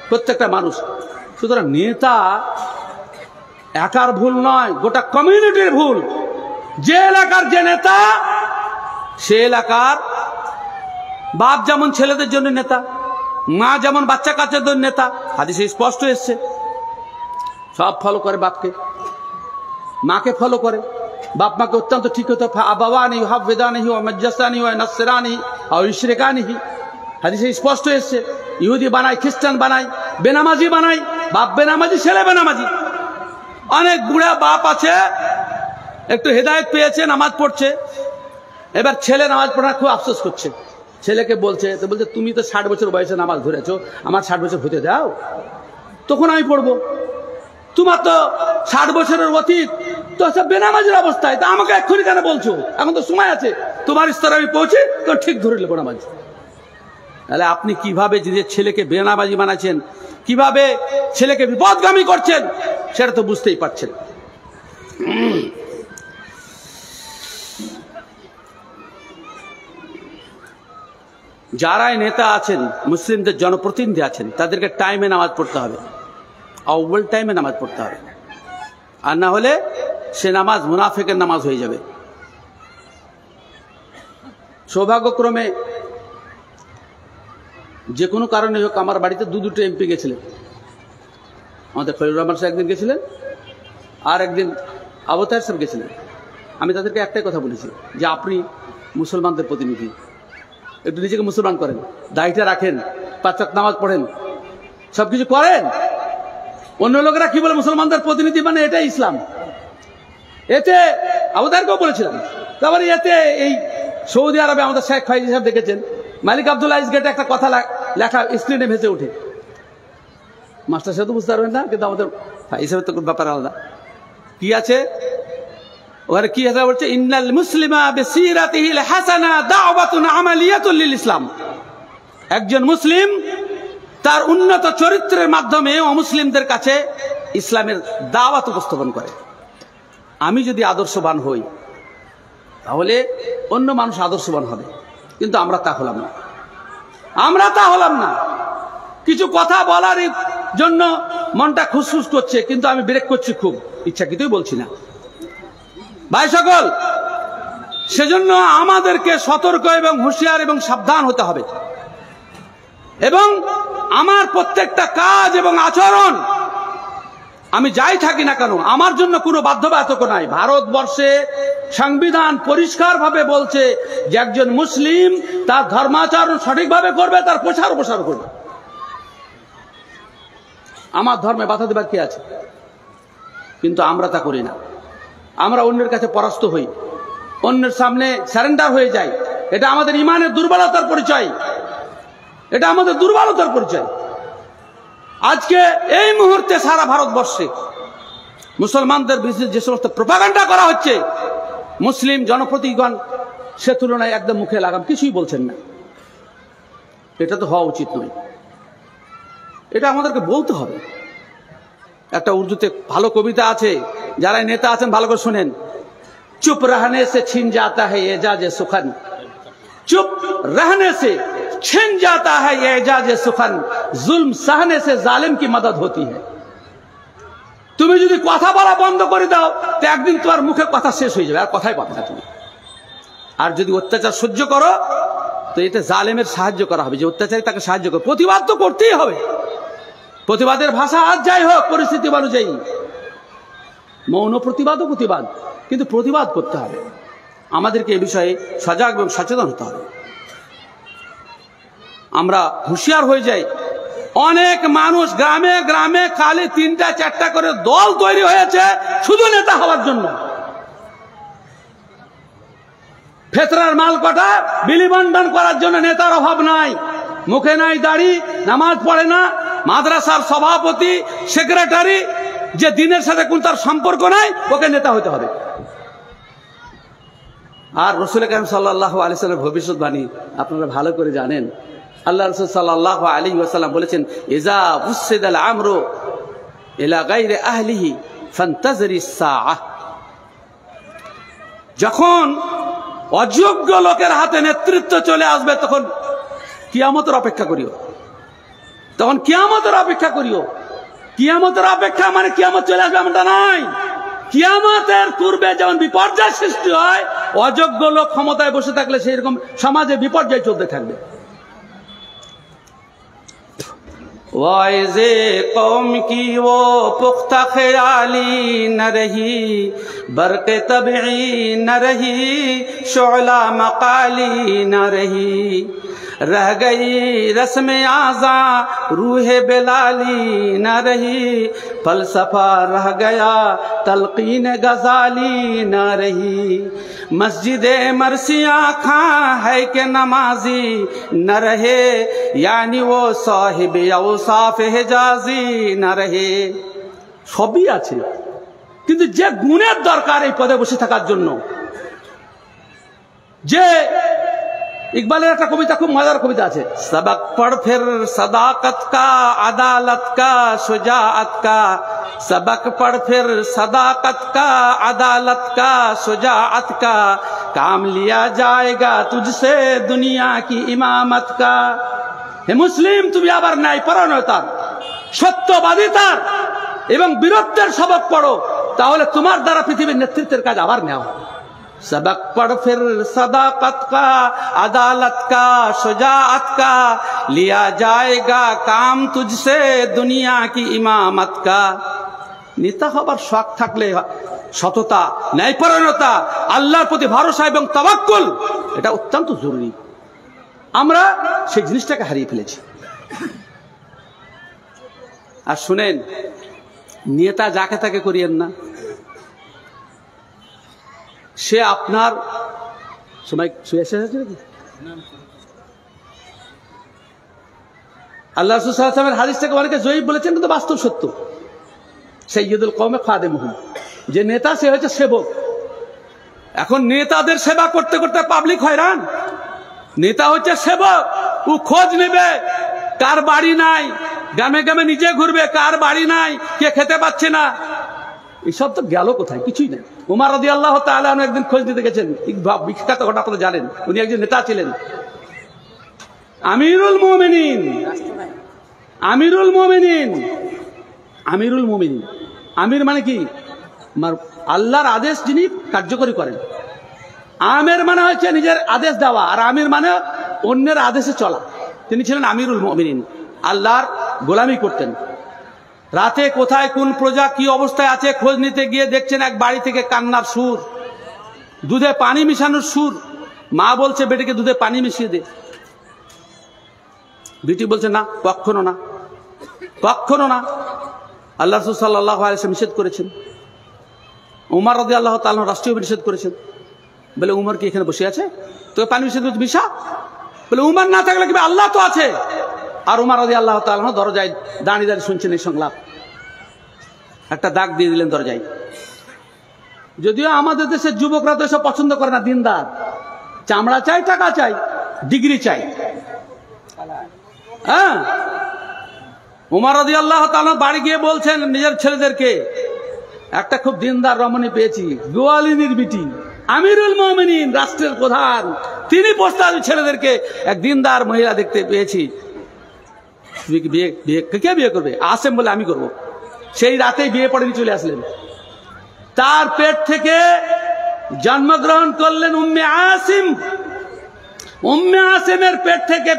প্রত্যেকটা মানুষ। সুতরাং নেতা একার ভুল নয়, গোটা কমিউনিটির ভুল। যে এলাকার যে নেতা, সে এলাকার বাপ যেমন ছেলেদের জন্য নেতা, মা যেমন বাচ্চা কাচ্চাদের নেতা। হাদিসে স্পষ্ট এসছে, সব ফলো করে বাপকে, মাকে ফলো করে। বাপ মাকে অত্যন্ত ঠিক হতে হবে। আবাওয়ানি ইউহাব্বিদানিহি ওয়া মাজ্জাসানিহি ওয়া নাসরানিহি আও ইশরিকানিহি, হাদিসে স্পষ্ট এসছে। ইহুদি বানায়, খ্রিস্টান বানায়, বেনামাজি বানায়, বাপ বেনামাজি, ছেলে বেনামাজি। অনেক বুড়া বাপ আছে, একটু হেদায়েত পেয়েছে, নামাজ পড়ছে, এবার ছেলে নামাজ পড়ার খুব আফসোস করছে। ছেলেকে বলছে, তো বলছে তুমি তো 60 বছর বয়সে নামাজ ধরেছো, আমার 60 বছর হতে দাও, তখন আমি পড়বো। তোমার তো 60 বছরের অতীত, তো সব বেনামাজির অবস্থায়, তা আমাকে এক্ষুনি কেন বলছো? এখন তো সময় আছে, তোমার স্তরে আমি পৌঁছে তো ঠিক ধরে নেবো নামাজ। তাহলে আপনি কিভাবে যে ছেলেকে বেনামাজি বানাচ্ছেন, কিভাবে ছেলেকে বিপদগামী করছেন, সেটা তো বুঝতেই পারছেন। যারাই নেতা আছেন, মুসলিমদের জনপ্রতিনিধি আছেন, তাদেরকে টাইমে নামাজ পড়তে হবে, আউয়াল টাইমে নামাজ পড়তে হবে। আর না হলে সে নামাজ মুনাফিকের নামাজ হয়ে যাবে। সৌভাগ্যক্রমে যে কোনো কারণে হোক, আমার বাড়িতে দুটো এমপি গেছিলেন। আমাদের খলিলুর রহমান সাহেব একদিন গেছিলেন, আর একদিন আবু তাহের সাহেব গেছিলেন। আমি তাদেরকে একটাই কথা বলেছি যে আপনি মুসলমানদের প্রতিনিধি, একটু নিজেকে মুসলমান করেন, দায়িত্ব রাখেন, 5 ওয়াক্ত নামাজ পড়েন, সবকিছু করেন। অন্য লোকেরা কি বলে, মুসলমানদের প্রতিনিধি মানে এটাই ইসলাম। এতে আবু তাহেরকেও বলেছিলাম তারপরে এতে এই সৌদি আরবে আমাদের শেখ ফাইজি সাহেব দেখেছেন, মালিক আব্দুল আজিজ গেটে একটা কথা লেখা স্ক্রিনে ভেসে ওঠে। মাস্টার সাহেব তো বুঝতে পারবেন না, কিন্তু আমাদের ফাইজি সাহেব তো ব্যাপার আলাদা। কি আছে ওখানে, কি আছে বলছে, ইন্নাল মুসলিমা বিসিরাতিহিল হাসানা দাওয়াতুন আমালিয়াতুল লিল ইসলাম। একজন মুসলিম তার উন্নত চরিত্রের মাধ্যমে অমুসলিমদের কাছে ইসলামের দাওয়াত উপস্থাপন করে। আমি যদি আদর্শবান হই তাহলে অন্য মানুষ আদর্শবান হবে, কিন্তু আমরা তা হলাম না। কিছু কথা বলার জন্য মনটা খুশখুশ করছে, কিন্তু আমি ব্রেক করছি, খুব ইচ্ছাকৃতই বলছি না ভাই সকল। সেজন্য আমাদেরকে সতর্ক এবং হুঁশিয়ার এবং সাবধান হতে হবে, এবং আমার প্রত্যেকটা কাজ এবং আচরণ, আমি যাই থাকি না কেন, আমার জন্য কোনো বাধ্যবাধকতা নাই। ভারতবর্ষে সংবিধান পরিষ্কারভাবে বলছে যে একজন মুসলিম তার ধর্মাচরণ সঠিকভাবে করবে, তার প্রচার করবে। আমার ধর্মে বাধা দেবার কি আছে? কিন্তু আমরা তা করি না। আমরা অন্যের কাছে পরাস্ত হই, অন্যের সামনে সারেন্ডার হয়ে যাই। এটা আমাদের ইমানের দুর্বলতার পরিচয়, এটা আমাদের দুর্বলতার পরিচয়। আজকে এই মুহূর্তে সারা ভারতবর্ষে মুসলমানদের বিরুদ্ধে যে সমস্ত প্রোপাগান্ডা করা হচ্ছে, মুসলিম জনপ্রতিনিধিগণ সে তুলনায় একদম মুখে লাগাম কিছুই বলছেন না। এটা তো হওয়া উচিত নয়, এটা আমাদেরকে বলতে হবে। একটা উর্দুতে ভালো কবিতা আছে, যারা নেতা আছেন ভালো করে শোনেন। চুপ रहने से छिन जाता है एजाज सुखन, चुप रहने से छिन जाता है एजाज सुखन, जुल्म सहने से जालिम की मदद होती है। তুমি যদি কথা বলা বন্ধ করে দাও তো একদিন তোমার মুখে কথা শেষ হয়ে যাবে, আর কথাই পাবে না তুমি। আর যদি অত্যাচার সহ্য করো তো এতে জালেমের সাহায্য করা হবে, যে অত্যাচারী তাকে সাহায্য করো। প্রতিবাদ তো করতেই হবে, প্রতিবাদের ভাষা আজ যাই হোক পরিস্থিতি অনুযায়ী, মৌন প্রতিবাদও প্রতিবাদ, কিন্তু প্রতিবাদ করতে হবে। আমাদেরকে এ বিষয়ে সজাগ এবং সচেতন হতে হবে। আমরা হুঁশিয়ার হয়ে যাই। অনেক মানুষ গ্রামে গ্রামে খালি 3টা-4টা করে দল তৈরি হয়েছে শুধু নেতা হওয়ার জন্য। ফেতরার মাল কটা বিলি বন্টন করার জন্য নেতার অভাব নাই। মুখে নাই দাড়ি, নামাজ পড়ে না, মাদ্রাসার সভাপতি, সেক্রেটারি, যে দিনের সাথে কোন তার সম্পর্ক নাই, ওকে নেতা হতে হবে। আর রাসূল কারীম সাল্লাল্লাহু আলাইহি ওয়াসাল্লামের ভবিষ্যৎবাণী আপনারা ভালো করে জানেন। আল্লাহ রাসূল সাল্লাল্লাহু আলাইহি ওয়াসাল্লাম বলেছেন, ইজা উসিদাল আমরু ইলা গায়রি আহলিহি ফান্তাযিরিস সাআহ। যখন অযোগ্য লোকের হাতে নেতৃত্ব চলে আসবে তখন কিয়ামতের অপেক্ষা করিও, তখন কিয়ামতের অপেক্ষা করিও। কিয়ামতের অপেক্ষা মানে কিয়ামত চলে আসবে এমনটা নাই। কিয়ামতের পূর্বে যেমন বিপর্যয় সৃষ্টি হয়, অযোগ্য লোক ক্ষমতায় বসে থাকলে সেই রকম সমাজে বিপর্যয় চলতে থাকবে। वाइज़े कौम की वो पुख्ता ख्याली न रही, बरक़े तबई न रही, शोला मकाली न रही, रह गई रस्म आज़ा रूह बेलाली न रही, फलसफा रह गया तलक़ीन गज़ाली न रही, मस्जिद मरसिया खां है कि नमाजी न रहे, यानी वो साहिब औसाफ हिजाजी न रहे। সবই আছে, কিন্তু যে গুণের দরকার এই পদে বসে থাকার জন্য, যে ইকবালের একটা কবিতা, খুব মজার কবিতা আছে, सबक पढ़ फिर सदाकत का अदालत का शुजाअत का, सबक पढ़ फिर सदाकत का अदालत का शुजाअत का, काम लिया जाएगा तुझसे दुनिया की इमामत का। হে মুসলিম, তুমি আবার ন্যায় পরায়ণতার, সত্যবাদিতার এবং বীরত্বের সবক পড়ো, তাহলে তোমার দ্বারা পৃথিবীর নেতৃত্বের কাজ আবার নেওয়া। सबक पढ़ फिर सदाकत का अदालत का शुजाअत का, लिया जाएगा काम तुझसे दुनिया की इमामत का। নেতা হবার শখ থাকলে সততা, ন্যায়পরায়ণতা, আল্লাহর প্রতি ভরসা এবং তাওয়াক্কুল, এটা অত্যন্ত জরুরি। আমরা সেই জিনিসটাকে হারিয়ে ফেলেছি। আর শুনেন, নেতা যাকে তাকে করিয়েন না। সে আপনার সময় শুয়ে এসে আছে নাকি? আল্লাহ রাসূল সাল্লাল্লাহু আলাইহি ওয়াসাল্লামের হাদিস থেকে অনেকে জয়ীফ বলেছেন, কিন্তু বাস্তব সত্য। সাইয়্যিদুল কওমে খাদেমুহুম, যে নেতা সে হচ্ছে সেবক। এখন নেতাদের সেবা করতে করতে পাবলিক হয়রান। নেতা হচ্ছে সেবক, ও খোঁজ নেবে কার বাড়ি নাই, গ্রামে গ্রামে নিজে ঘুরবে কার বাড়ি নাই, কে খেতে পাচ্ছে না। এসব তো গেল কোথায়? কিছুই নেই। উমর রাদিয়াল্লাহু তাআলা আনহু একদিন খোঁজ নিতে গেছেন, বিখ্যাত ঘটনা আপনারা জানেন। উনি একজন নেতা ছিলেন, আমিরুল মুমিনিন। আমিরুল মুমিনিন, আমিরুল মুমিনিন, আমির মানে কি? আল্লাহর আদেশ যিনি কার্যকরী করেন। আমের মানে হচ্ছে নিজের আদেশ দেওয়া, আর আমির মানে অন্যের আদেশে চলা। তিনি ছিলেন আমিরুল মুমিনিন, আল্লাহর গোলামি করতেন। রাতে কোথায় কোন প্রজা কি অবস্থায় আছে খোঁজ নিতে গিয়ে দেখছেন এক বাড়ি থেকে কান্নার সুর, দুধে পানি মিশানোর সুর। মা বলছে বেটিকে দুধে পানি মিশিয়ে দে। বেটি বলছে না, কখনো না, কখনো না। আল্লাহ রাসূল সাল্লাল্লাহু আলাইহি ওয়াসাল্লাম নিষেধ করেছেন। উমর রাদিয়াল্লাহু তাআলা রাষ্ট্রীয় নিষেধ করেছেন। বলে উমর কি এখানে বসে আছে? তোকে পানি মিশিয়ে দুধ মিশা। বলে উমর না থাকলে কি আল্লাহ তো আছে। আর উমর রাদিয়াল্লাহু তাআলা দরজায় দাঁড়িয়ে দাঁড়িয়ে শুনছেন এই সংলাপ। একটা দাগ দিয়ে দিলেন দরজায়। যদিও আমাদের দেশের যুবকরা তো এসব পছন্দ করে না, দিনদার, চামড়া চাই, টাকা চাই, ডিগ্রি চাই। হ্যাঁ, উমর রাদিয়াল্লাহু তাআলা বাড়ি গিয়ে বলছেন নিজের ছেলেদেরকে, একটা খুব দিনদার রমণী পেয়েছি, গোয়ালিনীর বিটি, আমিরুল মুমিনিন, রাষ্ট্রের প্রধান, তিনি প্রস্তাব ছেলেদেরকে এক দিনদার মহিলা দেখতে পেয়েছি, কে বিয়ে করবে? আসেম বলে আমি করব। সেই রাতেই বিয়ে পড়ে চলে আসলেন। তার পেট থেকে জন্মগ্রহণ করলেন উম্মে আসিম। উম্মে আসিমের পেট থেকে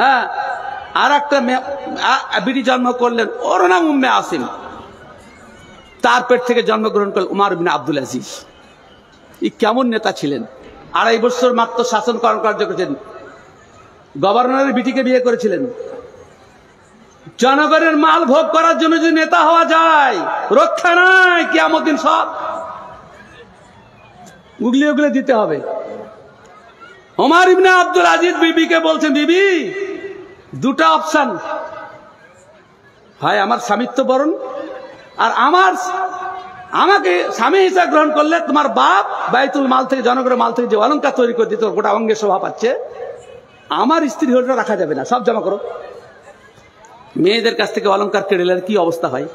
হ্যাঁ আর একটা বিটি জন্ম করলেন, ওর নাম উম্মে আসিম। তার পেট থেকে জন্মগ্রহণ করলেন উমর বিন আব্দুল আজিজ। এই কেমন নেতা ছিলেন! 2.5 বছর মাত্র শাসন কার্য করেছেন। গভর্নরের বিটিকে বিয়ে করেছিলেন। জনগণের মাল ভোগ করার জন্য যদি নেতা হওয়া যায়, রক্ষা নাই, কিয়ামত দিন সব উগলি উগলে দিতে হবে। ওমর ইবনে আব্দুল আজিজ বিবিকে বলছেন, বিবি, দুটা অপশন, হয় আমার স্বামিত্ব বরণ, আর আমাকে স্বামী হিসাবে গ্রহণ করলে তোমার বাপ বাইতুল মাল থেকে, জনগণের মাল থেকে যে অলঙ্কার তৈরি করে দিত, গোটা অঙ্গে শোভা পাচ্ছে, আমার স্ত্রী হলটা রাখা যাবে না, সব জমা করো। মেয়েদের কাছ থেকে অলঙ্কার কেড়ে নিলে কি অবস্থা হয়?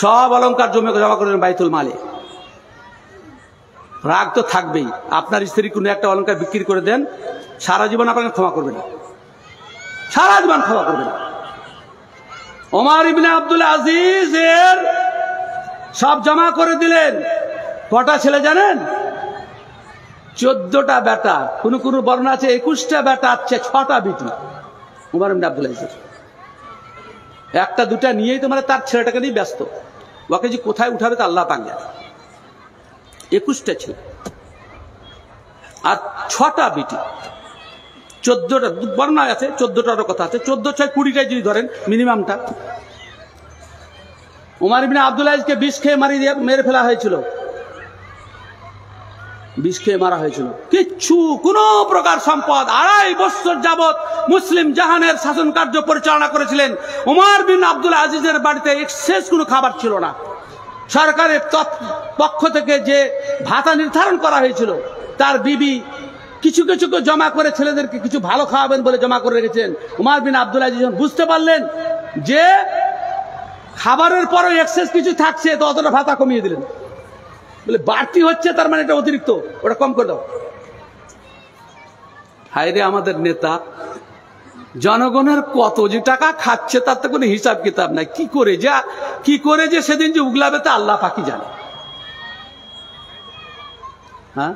সব অলঙ্কার জমা করলেন বাইতুল মালে। রাগ তো থাকবেই। আপনার স্ত্রী কোনো একটা অলঙ্কার বিক্রি করে দেন, সারা জীবন আপনাকে ক্ষমা করবে না, সারা জীবন ক্ষমা করবে না। ওমর ইবনে আব্দুল আজিজ এর সব জমা করে দিলেন। কটা ছেলে জানেন? 14টা বেটা, কোন বর্ণনা আছে 21টা বেটা, আছে 6টা বিটি। ওমর ইবনে আব্দুল আজিজ একটা দুটা নিয়েই তো তার ছেলেটাকে নিয়ে ব্যস্ত। ওকে যে কোথায় উঠাবে তা আল্লাহ পাক জানে। 21টা ছেলে আর 6টা বিটি, 14টা বর্ণনা আছে, 14টারও কথা আছে, 14-20টাই যদি ধরেন মিনিমামটা। ওমর ইবনে আব্দুল আজিজকে বিষ খেয়ে মেরে ফেলা হয়েছিল, বিষ খেয়ে মারা হয়েছিল। কিচ্ছু, কোন প্রকার সম্পদ, 2.5 বছর যাবৎ মুসলিম জাহানের শাসন কার্য পরিচালনা করেছিলেন। ওমর বিন আব্দুল আজিজের বাড়িতে এক্সেস কোনো খাবার ছিল না। সরকারের পক্ষ থেকে যে ভাতা নির্ধারণ করা হয়েছিল, তার বিবি কিছু কিছু জমা করে ছেলেদেরকে কিছু ভালো খাওয়াবেন বলে জমা করে রেখেছেন। ওমর বিন আব্দুল আজিজ বুঝতে পারলেন যে খাবারের পরও এক্সেস কিছু থাকছে, তো অতটা ভাতা কমিয়ে দিলেন। বলে বাড়তি হচ্ছে, তার মানে এটা অতিরিক্ত, ওটা কম করে দাও। হায়রে আমাদের নেতা, জনগণের কত যে টাকা খাচ্ছে তার তো কোনো হিসাব কিতাব নাই। কি করে যে সেদিন যে উগলাবে তা আল্লাহ পাকই জানে। হ্যাঁ,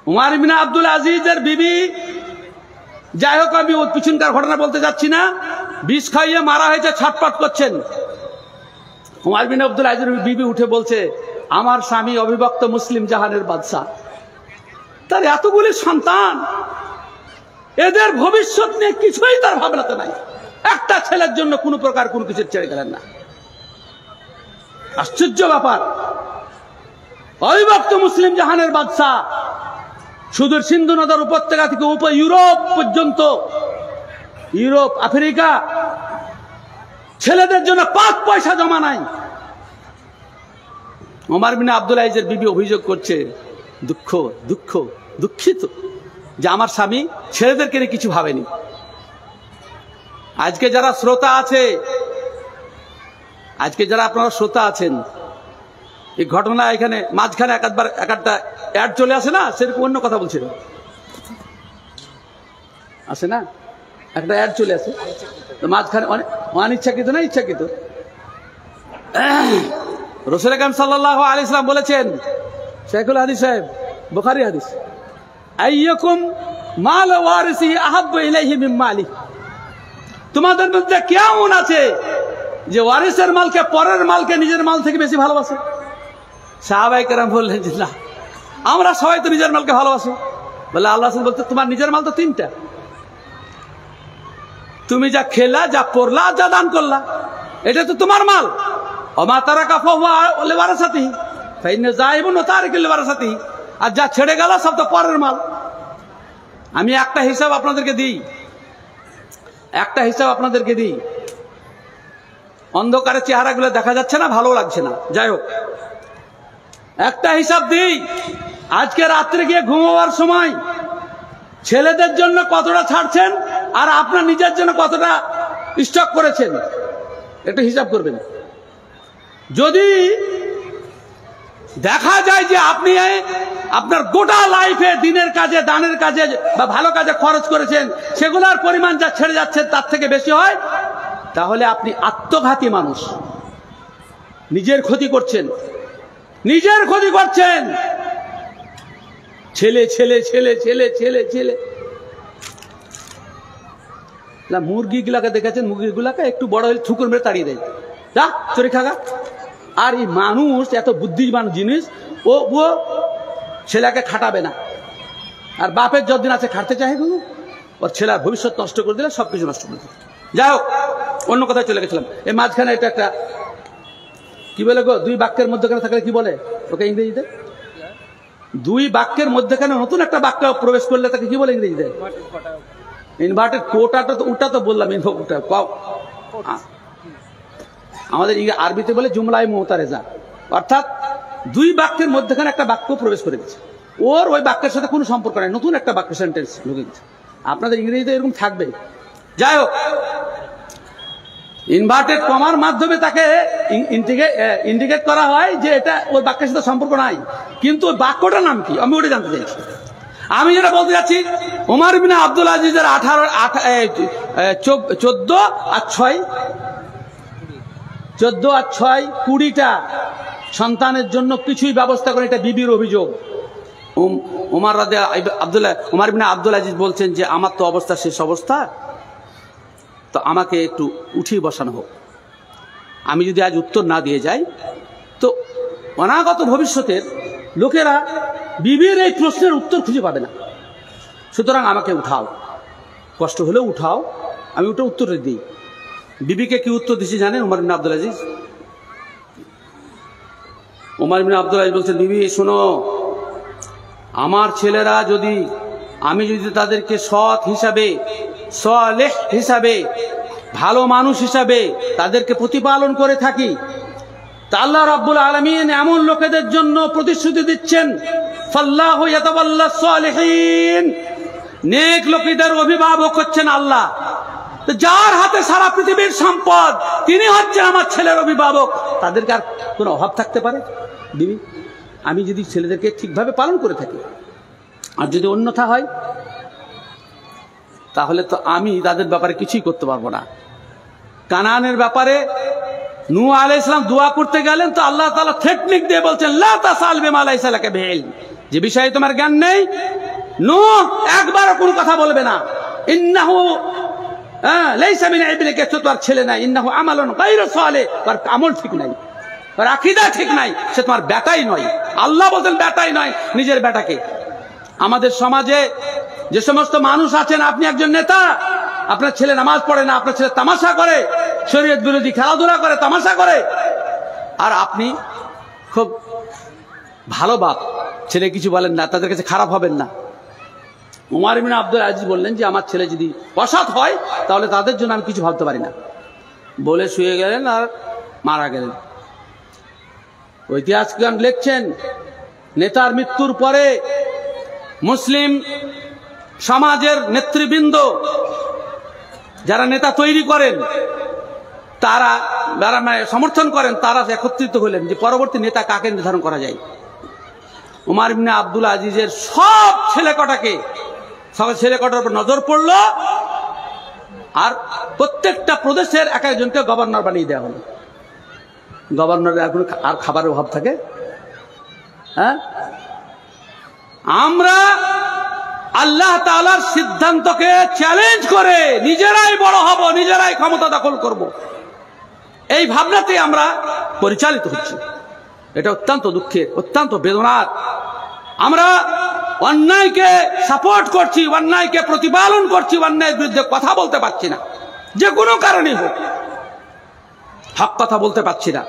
ওমর ইবনে আব্দুল আজিজের বিবি, যাই হোক আমি পিছনকার ঘটনা বলতে যাচ্ছি না, বিষ খাইয়ে মারা হয়েছে, ছটপট করছেন। ওমর ইবনে আব্দুল আজিজের বিবি উঠে বলছে, আমার স্বামী অবিভক্ত মুসলিম জাহানের বাদশা, তার এতগুলি সন্তান, এদের ভবিষ্যৎ নিয়ে কিছুই তার ভাবনাতে নাই। একটা ছেলের জন্য কোনো প্রকার কোনো কিছু ছেড়ে গেলেন না। আশ্চর্য ব্যাপার। অবিভক্ত মুসলিম জাহানের বাদশা, সুদূর সিন্ধু নদের উপত্যকা থেকে ইউরোপ পর্যন্ত, ইউরোপ, আফ্রিকা, ছেলেদের জন্য 5 পয়সা জমা নাই। ওমর বিন আব্দুল আজিজের বিবি অভিযোগ করছে, দুঃখিত যে আমার স্বামী ছেলেদেরকে নিয়ে কিছু ভাবেনি। আজকে যারা শ্রোতা আছে, আজকে যারা আপনারা শ্রোতা আছেন, এই ঘটনা এখানে মাঝখানে একটা অ্যাড চলে আসে না, সেরকম অন্য কথা বলছিল, আসে না, একটা অ্যাড চলে আসে মাঝখানে, অনিচ্ছাকৃত না ইচ্ছাকৃত। রাসূল আকরাম সাল্লাল্লাহু আলাইহি ওয়াসাল্লাম বলেছেন, শাইখুল হাদিস সাহেব, বুখারী হাদিস, আইয়াকুম মাল ওয়ারিসি আহাব্বু ইলাইহি মিন মালি। তোমাদের মধ্যে কেমন আছে যে ওয়ারিসের মালকে, পরের মালকে নিজের মাল থেকে বেশি ভালোবাসে? সাহাবায়ে কেরাম বললেন যে না, আমরা সবাই তো নিজের মালকে ভালোবাসি। বলে আল্লাহ রাসূল বলতে, তোমার নিজের মাল তো 3টা, তুমি যা খেলা, যা পড়লা, যা দান করলা, এটা তো তোমার মাল। ওমা তারাকা ফাহুয়া লিওয়ারাসাতিহি ফাইন্না যাইবুন ওয়া তারিকুল লিওয়ারাসাতিহি। আর যা ছেড়ে গেল সব তো পরের মাল। আমি একটা হিসাব আপনাদেরকে দিই, অন্ধকারে চেহারাগুলো দেখা যাচ্ছে না, ভালো লাগছে না, যাই হোক একটা হিসাব দিই। আজকে রাত্রে গিয়ে ঘুমাবার সময় ছেলেদের জন্য কতটা ছাড়ছেন আর আপনার নিজের জন্য কতটা স্টক করেছেন, একটু হিসাব করবেন। যদি দেখা যায় যে আপনি আপনার গোটা লাইফে দিনের কাজে, দানের কাজে বা ভালো কাজে খরচ করেছেন, সেগুলোর পরিমাণ যা ছেড়ে যাচ্ছে তার থেকে বেশি হয়, তাহলে আপনি আত্মঘাতী মানুষ, নিজের ক্ষতি করছেন। ছেলে ছেলে ছেলে ছেলে ছেলে ছেলে মুরগিগুলাকে দেখেছেন, মুরগিগুলাকে একটু বড় হলে ঠুকুর মেরে তাড়িয়ে দেয়, যা চোরে খাগা। আর এই মানুষ এত বুদ্ধিমান জিনিস, ও ছেলেকে খাটাবে না, আর বাপের যতদিন আছে খাটতে চাহে, ওর ছেলের ভবিষ্যৎ নষ্ট করে দিলে সবকিছু নষ্ট করে দিলে। যাই হোক, অন্য কথায় চলে গেছিলাম। এই মাঝখানে এটা একটা কি বলে গো, 2 বাক্যের মধ্যখানে থাকলে কি বলে ওকে ইংরেজিতে? 2 বাক্যের মধ্যখানে নতুন একটা বাক্য প্রবেশ করলে তাকে কি বলে ইংরেজিতে? ইনভার্টেড কোটাটা তো, ওটা তো বললাম, আমাদের আরবিতে বলে জুমলাই মুতারেজা, অর্থাৎ 2 বাক্যের মধ্যখানে একটা বাক্য প্রবেশ করে গেছে, ওর ওই বাক্যের সাথে কোনো সম্পর্ক নাই, নতুন একটা বাক্য সেন্টেন্স ঢুকে গেছে। আপনাদের ইংরেজিতে এরকম থাকবে। যাই হোক, ইনভার্টেড কমার মাধ্যমে তাকে ইন্ডিকেট করা হয় যে এটা ওই বাক্যের সাথে সম্পর্ক নাই, কিন্তু ওই বাক্যটার নাম কি আমি ওটা জানতে চাইছি। আমি যেটা বলতে যাচ্ছি, ওমর বিন আব্দুল আজিজের 14 আর 6 20টা সন্তানের জন্য কিছুই ব্যবস্থা করে, এটা বিবির অভিযোগ। ওমর বিন আব্দুল আজিজ বলছেন যে আমার তো অবস্থা শেষ অবস্থা, তো আমাকে একটু উঠিয়ে বসানো হোক। আমি যদি আজ উত্তর না দিয়ে যাই, তো অনাগত ভবিষ্যতের লোকেরা বিবির এই প্রশ্নের উত্তর খুঁজে পাবে না। সুতরাং আমাকে উঠাও, কষ্ট হলেও উঠাও, আমি ওটা উত্তর দিই। বিবিকে কি উত্তর দিচ্ছি জানেন ওমর বিন আব্দুল আজিজ? ওমর বিন আব্দুল আজিজ বলছেন, বিবি শোনো, আমার ছেলেরা আমি যদি তাদেরকে সৎ হিসাবে, সালেহ হিসাবে, ভালো মানুষ হিসাবে তাদেরকে প্রতিপালন করে থাকি, তা আল্লাহ রাব্বুল আলামিন এমন লোকেদের জন্য প্রতিশ্রুতি দিচ্ছেন, ফাল্লাহু ইয়াতাওয়াল্লাস সালিহিন, নেক লোকেদের অভিভাবক হচ্ছেন আল্লাহ। যার হাতে সারা পৃথিবীর সম্পদ, তিনি হচ্ছেন আমার ছেলের অভিভাবক। তাদেরকে আর কোনো অভাব থাকতে পারে? বিবি, আমি যদি ছেলেদেরকে ঠিকভাবে পালন করে থাকি, আর যদি অন্যথা হয়, তাহলে তো আমি তাদের ব্যাপারে কিছুই করতে পারবো না। কানানের ব্যাপারে নূহ আলাইহিস সালাম দোয়া করতে গেলেন, তো আল্লাহ তাআলা টেকনিক দিয়ে বলছেন, লা তাসাল বিমা লাইসা লাকা বিহি, যে বিষয়ে তোমার জ্ঞান নেই, নূহ একবারও কোনো কথা বলবে না। ইন্নাহু লাইসা মিন ইবনিকা, তোমার ছেলে নাই। ইন্নাহু আমালুন গায়রু সালিহ, তার আমল ঠিক নাই, তার আকীদা ঠিক নাই, সে তোমার বেটাই নয়। আল্লাহ বলতেন বেটাই নয়, নিজের বেটাকে। আমাদের সমাজে যে সমস্ত মানুষ আছেন, আপনি একজন নেতা, আপনার ছেলে নামাজ পড়ে না, আপনার ছেলে তামাশা করে, শরীয়ত বিরোধী খেলাধুলা করে, তামাশা করে, আর আপনি খুব ভালো বাপ, ছেলে কিছু বলেন না, তাদের কাছে খারাপ হবেন না। উমর ইবনে আব্দুল আজিজ বললেন যে আমার ছেলে যদি অসৎ হয় তাহলে তাদের জন্য আমি কিছু ভাবতে পারি না, বলে শুয়ে গেলেন আর মারা গেলেন। ঐতিহাসিকগণ লিখছেন নেতার মৃত্যুর পরে মুসলিম সমাজের নেতৃবৃন্দ যারা নেতা তৈরি করেন, তারা সমর্থন করেন, তারা একত্রিত হলেন যে পরবর্তী নেতা কাকে নির্ধারণ করা যায়। উমর ইবনে আব্দুল আজিজের সব ছেলেকটার উপর নজর পড়ল, আর প্রত্যেকটা প্রদেশের এক একজনকে গভর্নর বানিয়ে দেওয়া হলো। গভর্নরের এখন আর খাবারের অভাব থাকে? হ্যাঁ, আমরা আল্লাহ তাআলার সিদ্ধান্তকে চ্যালেঞ্জ করে নিজেরাই বড় হব, নিজেরাই ক্ষমতা দখল করব, এই ভাবনাতে আমরা পরিচালিত হচ্ছি। এটা অত্যন্ত দুঃখের, অত্যন্ত বেদনার। আমরা অন্যায়কে সাপোর্ট করছি, অন্যায়কে প্রতিপালন করছি, অন্যায়ের বিরুদ্ধে কথা বলতে পারছি না, যে কোনো কারণে হোক হক কথা বলতে পারছি না।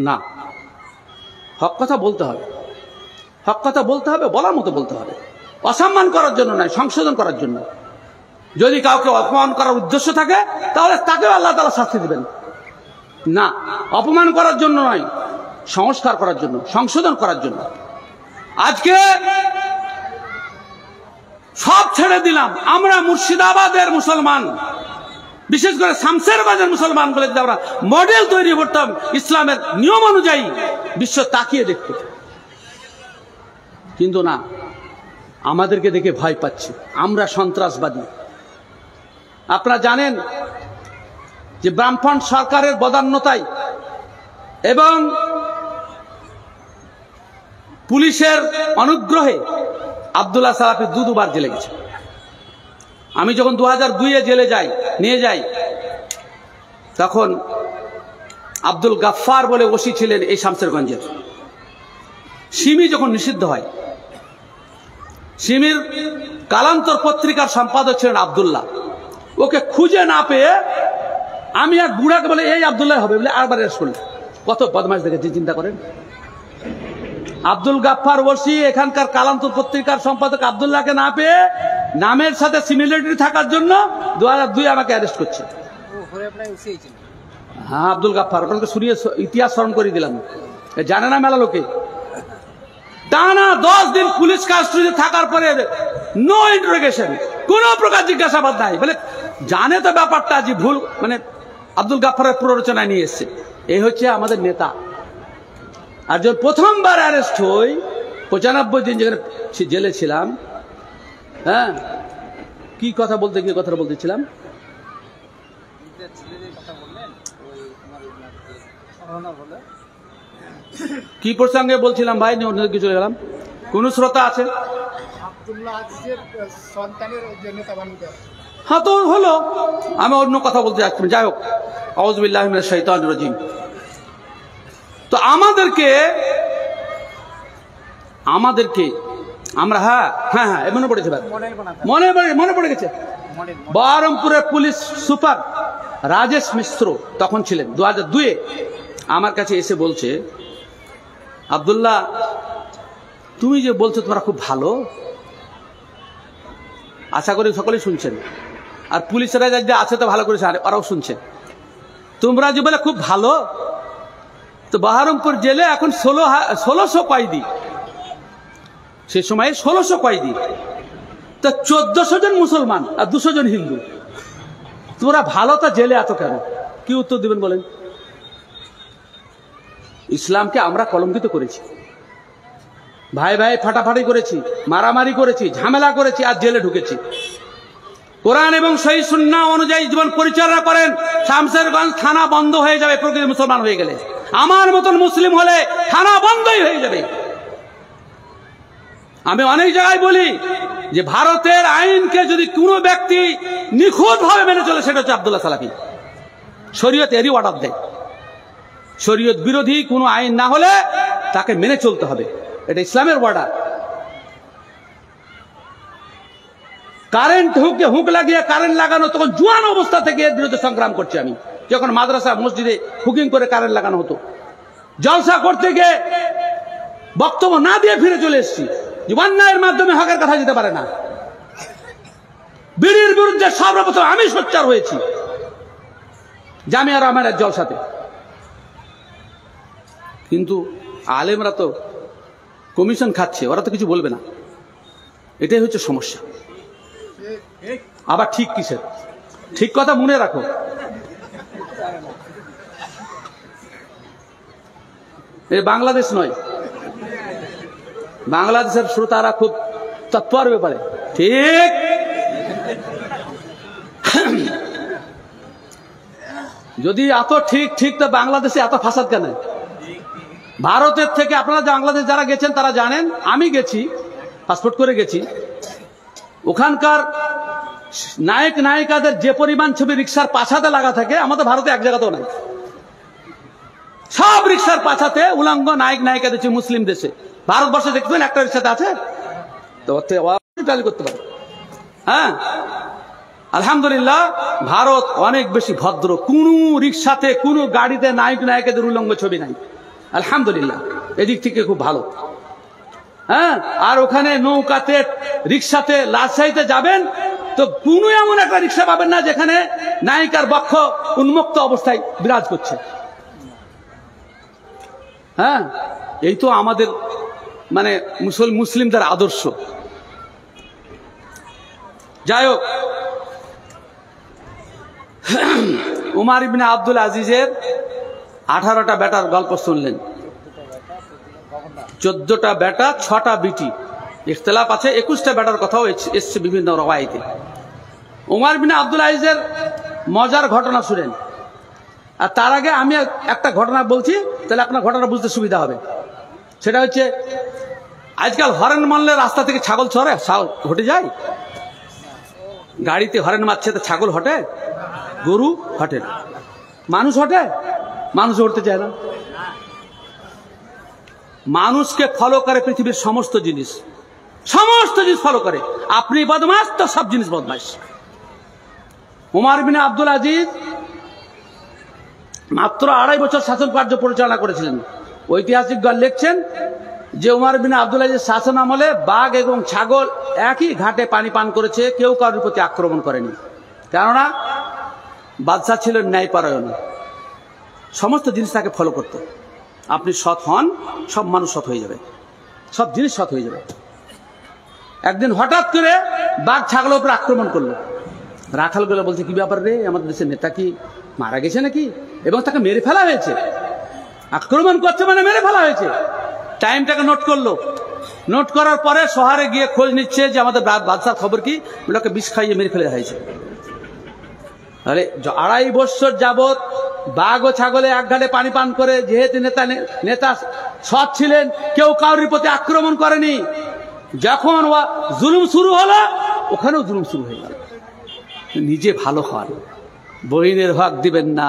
না, হক কথা বলতে হবে, হক কথা বলতে হবে, বলার মতো বলতে হবে, অসম্মান করার জন্য নয়, সংশোধন করার জন্য। যদি কাউকে অপমান করার উদ্দেশ্য থাকে তাহলে তাকেও আল্লাহ তাআলা শাস্তি দিবেন। না, অপমান করার জন্য নয়, সংস্কার করার জন্য, সংশোধন করার জন্য। আজকে সব ছেড়ে দিলাম, আমরা মুর্শিদাবাদের মুসলমান, বিশেষ করে শামসেরগঞ্জের মুসলমান বলে আমরা মডেল তৈরি করতাম ইসলামের নিয়ম অনুযায়ী, বিশ্ব তাকিয়ে দেখত। কিন্তু না, আমাদেরকে দেখে ভয় পাচ্ছে, আমরা সন্ত্রাসবাদী। আপনারা জানেন যে বামফ্রন্ট সরকারের বদান্যতায় এবং পুলিশের অনুগ্রহে আব্দুল্লাহ সালাফি দুবার জেলে গেছে। আমি যখন 2002-এ জেলে নিয়ে যাই, তখন আব্দুল গাফফার বলে ওসি ছিলেন এই শামসেরগঞ্জের। সিমি যখন নিষিদ্ধ হয়, সিমির কালান্তর পত্রিকার সম্পাদক ছিলেন আব্দুল্লাহ। ওকে খুঁজে না পেয়ে আমি এক বুড়াকে বলে এই আব্দুল্লাহ হবে বলে আরবার অ্যারেস্ট করলেন। কত বদমাশ দেখেছি, চিন্তা করেন। আব্দুল গাফফার ওসি এখানকার কালান্তর পত্রিকার সম্পাদক আব্দুল্লাহকে না পেয়ে নামের সাথে সিমিলারিটি থাকার জন্য 2002 আমাকে অ্যারেস্ট করছে। হ্যাঁ, আব্দুল গাফফার, আপনাকে শুনিয়ে ইতিহাস স্মরণ করে দিলাম, জানে না মেলা লোকে। টানা 10 দিন পুলিশ কাস্টডিতে থাকার পরে নো ইন্টারোগেশন, কোন প্রকার জিজ্ঞাসাবাদ নাই, বলে জানে তো ব্যাপারটা, যে ভুল মানে আব্দুল গাফফারের প্ররোচনায় নিয়ে এসছে। এই হচ্ছে আমাদের নেতা। আর যখন প্রথমবার অ্যারেস্ট হই, 95 দিন যেখানে জেলে ছিলাম, হ্যাঁ, কি কথা বলতেছিলাম, কি প্রসঙ্গে বলছিলাম ভাই, অন্যদিকে চলে গেলাম। কোন শ্রোতা আছে? হ্যাঁ, তো হলো, আমি অন্য কথা বলতে যাচ্ছি। যাই হোক, আউযু বিল্লাহি মিনাশ শাইতানির রাজিম। তো আমাদেরকে আমরা হ্যাঁ মনে পড়েছে, মনে পড়ে গেছে। বহরমপুরের পুলিশ সুপার রাজেশ মিশ্র তখন ছিলেন, 2002-এ আমার কাছে এসে বলছে, আব্দুল্লাহ, তুমি যে বলছো তোমরা খুব ভালো, আশা করি সকলেই শুনছেন, আর পুলিশেরা যে আছে তো ভালো করেছে, ওরাও শুনছে। তোমরা যে বলে খুব ভালো, তো বহরমপুর জেলে এখন 1600 কয়েদি, সে সময়ে 1600 কয়েদি, তো 1400 জন মুসলমান আর 200 জন হিন্দু। তোমরা ভালো, তো জেলে এত কেন? কি উত্তর দিবেন বলেন? ইসলামকে আমরা কলঙ্কিত করেছি, ভাই ভাই ফাটাফাটি করেছি, মারামারি করেছি, ঝামেলা করেছি, আর জেলে ঢুকেছি। কোরআন এবং সহিহ সুন্নাহ অনুযায়ী জীবন পরিচালনা করেন, শামসেরগঞ্জ থানা বন্ধ হয়ে যাবে প্রকৃত মুসলমান হয়ে গেলে। আমার মতন মুসলিম হলে থানা বন্ধই হয়ে যাবে। আমি অনেক জায়গায় বলি যে ভারতের আইনকে যদি কোনো ব্যক্তি নিখুঁত ভাবে মেনে চলে, সেটা হচ্ছে আব্দুল্লাহ সালাফি। শরীয়ত এরই অর্ডার দেয়, শরীয়ত বিরোধী কোনো আইন না হলে তাকে মেনে চলতে হবে, এটা ইসলামের অর্ডার। কারেন্ট হুক লাগিয়ে কারেন্ট লাগানো, তখন জুয়ান অবস্থা থেকে এর বিরুদ্ধে সংগ্রাম করছি আমি। যখন মাদ্রাসা মসজিদে হুকিং করে কারেন্ট লাগানো হতো, জলসা করতে গিয়ে বক্তব্য না দিয়ে ফিরে চলে এসেছি। অন্যায়ের মাধ্যমে হকের কথা যেতে পারে না। বিড়ির বিরুদ্ধে সর্বপ্রথম আমি সোচ্চার হয়েছি জামিয়া রহমানের জলসাতে। কিন্তু আলেমরা তো কমিশন খাচ্ছে, ওরা তো কিছু বলবে না। এটাই হচ্ছে সমস্যা। আবার ঠিক কিসের? ঠিক কথা মনে রাখো, এই বাংলাদেশ নয়, বাংলাদেশের শ্রোতারা খুব তৎপর ব্যাপারে। ঠিক যদি এত ঠিক ঠিক তো বাংলাদেশে এত ফাসাদ কেন? ভারতের থেকে আপনারা বাংলাদেশ যারা গেছেন তারা জানেন, আমি গেছি, পাসপোর্ট করে গেছি। ওখানকার নায়ক নায়িকাদের যে পরিমাণ ছবি রিক্সার পাছাতে লাগা থাকে আমাদের ভারতে এক জায়গাতেও নাই। সব রিক্সার পাছাতে উলঙ্গ নায়ক নায়িকাদের ছবি। মুসলিম দেশে, ভারতবর্ষে দেখবেন একটা রিক্সাতে আছে তো করতে পারে। হ্যাঁ, আলহামদুলিল্লাহ ভারত অনেক বেশি ভদ্র। কোন রিক্সাতে কোন গাড়িতে নায়ক নায়িকাদের উলঙ্গ ছবি নাই, আলহামদুলিল্লাহ। এদিক থেকে খুব ভালো। হ্যাঁ, আর ওখানে নৌকাতে রিক্সাতে লাশাইতে যাবেন তো কোন এমন একটা রিক্সা পাবেন না যেখানে নায়িকার বক্ষ উন্মুক্ত অবস্থায় বিরাজ করছে। হ্যাঁ, এই তো আমাদের মানে মুসলিমদের আদর্শ। যাই হোক, উমার ইবনে আব্দুল আজিজের 18টা বেটার গল্প শুনলেন। 14টা বেটা 6টা বিটি, ইখতিলাফ আছে। 21টা বেটার কথাও এসছে বিভিন্ন রওয়ায়েতে। উমার ইবনে আব্দুল আজিজের মজার ঘটনা শুনেন। আর তার আগে আমি একটা ঘটনা বলছি, তাহলে আপনার ঘটনা বুঝতে সুবিধা হবে। সেটা হচ্ছে, আজকাল হরেন মারলে রাস্তা থেকে ছাগল হটে যায়। গাড়িতে হরেন মারছে তো ছাগল হটে, গরু হটে না, মানুষ হটে? মানুষ হটতে চায় না। মানুষকে ফলো করে পৃথিবীর সমস্ত জিনিস ফলো করে। আপনি বদমাশ তো সব জিনিস বদমাশ। উমার ইবনে আব্দুল আজিজ মাত্র 2.5 বছর শাসন কার্য পরিচালনা করেছিলেন। ঐতিহাসিকগণ লিখছেন যে উমার ইবনে আব্দুল আজিজ শাসন আমলে বাঘ এবং ছাগল একই ঘাটে পানি পান করেছে, কেউ কারোর প্রতি আক্রমণ করেনি। কেননা বাদশাহ ছিলেন ন্যায়পরায়ণ, সমস্ত জিনিস তাকে ফলো করত। আপনি সৎ হন, সব মানুষ সৎ হয়ে যাবে, সব জিনিস সৎ হয়ে যাবে। একদিন হঠাৎ করে বাঘ ছাগলের উপর আক্রমণ করলো। রাখালগুলো বলছে, কি ব্যাপার রে, আমাদের দেশের নেতা কি মারা গেছে নাকি? এবং তাকে মেরে ফেলা হয়েছে। আক্রমণ করছে মানে মেরে ফেলা হয়েছে। টাইমটাকে নোট করলো। নোট করার পরে শহরে গিয়ে খোঁজ নিচ্ছে যে আমাদের বাদশার খবর কি, ওনাকে বিষ খাইয়ে মেরে ফেলে হয়েছে। তাহলে 2.5 বছর যাবৎ বাঘ ও ছাগলে এক ঘাটে পানি পান করে, যেহেতু নেতা সৎ ছিলেন, কেউ কারোর প্রতি আক্রমণ করেনি। যখন জুলুম শুরু হলো, ওখানেও জুলুম শুরু হয়ে গেল। নিজে ভালো হন, বহিনের হক দিবেন না,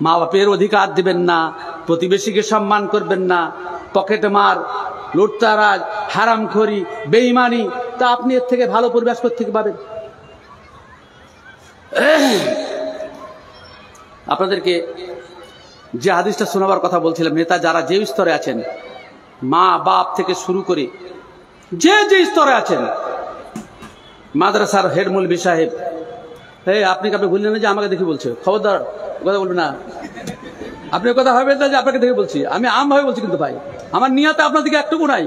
মা বাপের অধিকার দিবেন না, প্রতিবেশীকে সম্মান করবেন না, পকেটে মার, লুটতারাজ, হারামখোরি, বেঈমানি, তা আপনি এর থেকে ভালো পরিবেশ থেকে পাবেন? আপনাদেরকে যে হাদিসটা শোনাবার কথা বলছিলাম, নেতা যারা যে স্তরে আছেন, মা বাপ থেকে শুরু করে যে স্তরে আছেন, মাদ্রাসার হেড মৌলভী সাহেব, আপনি বললেন না যে আমাকে দেখে বলছে, খবরদার কথা বলবেন না। আপনি কথা ভাবেন না যে আপনাকে দেখে বলছি, আমি আমভাবে বলছি। কিন্তু ভাই, আমার নিয়তে আপনার দিকে একটুকু নাই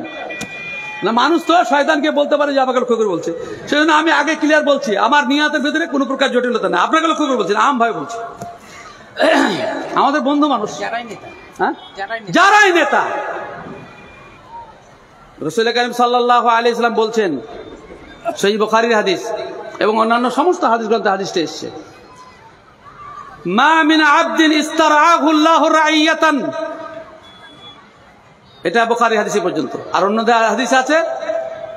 না। মানুষ তো শয়তানকে বলতে পারে যে আমাকে লক্ষ্য করে বলছে, সেজন্য আমি আগে ক্লিয়ার বলছি, আমার নিয়তের ভেতরে কোনো প্রকার জটিলতা নেই। আপনাকে লক্ষ্য করে বলছি না, আমভাবে বলছি। আমাদের বন্ধু মানুষ, যারাই নেতা, রাসূল কারীম সাল্লাল্লাহু আলাইহি ওয়াসাল্লাম বলছেন, সহিহ বুখারীর হাদিস এবং অন্যান্য সমস্ত হাদিস গ্রন্থে হাদিসটা এসেছে, মা মিন আবদিন ইস্তারআহু আল্লাহু রাইয়াতান, এটা বুখারী হাদিসে পর্যন্ত। আর অন্য হাদিস আছে,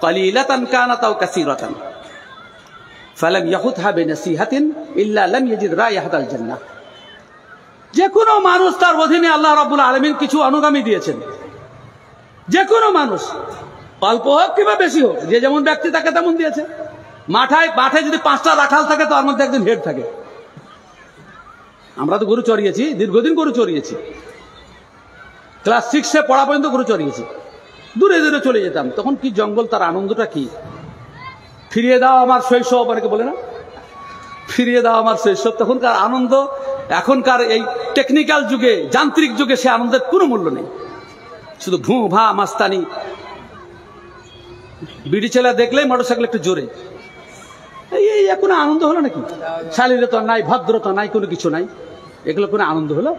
কালিলাতান কানাত আও কাসীরাতান ফালাম ইয়াহুতহা বিনাসিহাতিন ইল্লা লাম ইয়াজিদ রাইহাতাল জান্নাহ। যে কোনো মানুষ তার অধীনে আল্লাহ রাব্বুল আলামিন কিছু অনুগামী দিয়েছেন। যে কোনো মানুষ, অল্প হোক কিংবা বেশি হোক, যে যেমন ব্যক্তি তাকে তেমন দিয়েছে। মাঠে যদি 5টা রাখাল থাকে, তার মধ্যে একজন হেড থাকে। আমরা তো গরু চড়িয়েছি, দীর্ঘদিন গরু চড়িয়েছি। ক্লাস 6-এ পড়া পর্যন্ত ঘুরে চড়িয়েছি, দূরে দূরে চলে যেতাম। তখন কি জঙ্গল, তার আনন্দটা কি! ফিরিয়ে দাও আমার শৈশব, অনেকে বলে না, ফিরিয়ে দাও আমার শৈশব। তখনকার আনন্দ, এখনকার এই টেকনিক্যাল যুগে, যান্ত্রিক যুগে সে আনন্দের কোনো মূল্য নেই। শুধু ভু ভা মাস্তানি, বিড়ি ছেলে দেখলেই মোটরসাইকেল একটু জোরে, এই কোনো আনন্দ হলো নাকি? শালীনতা নাই, ভদ্রতা নাই, কোনো কিছু নাই, এগুলো কোনো আনন্দ হলো?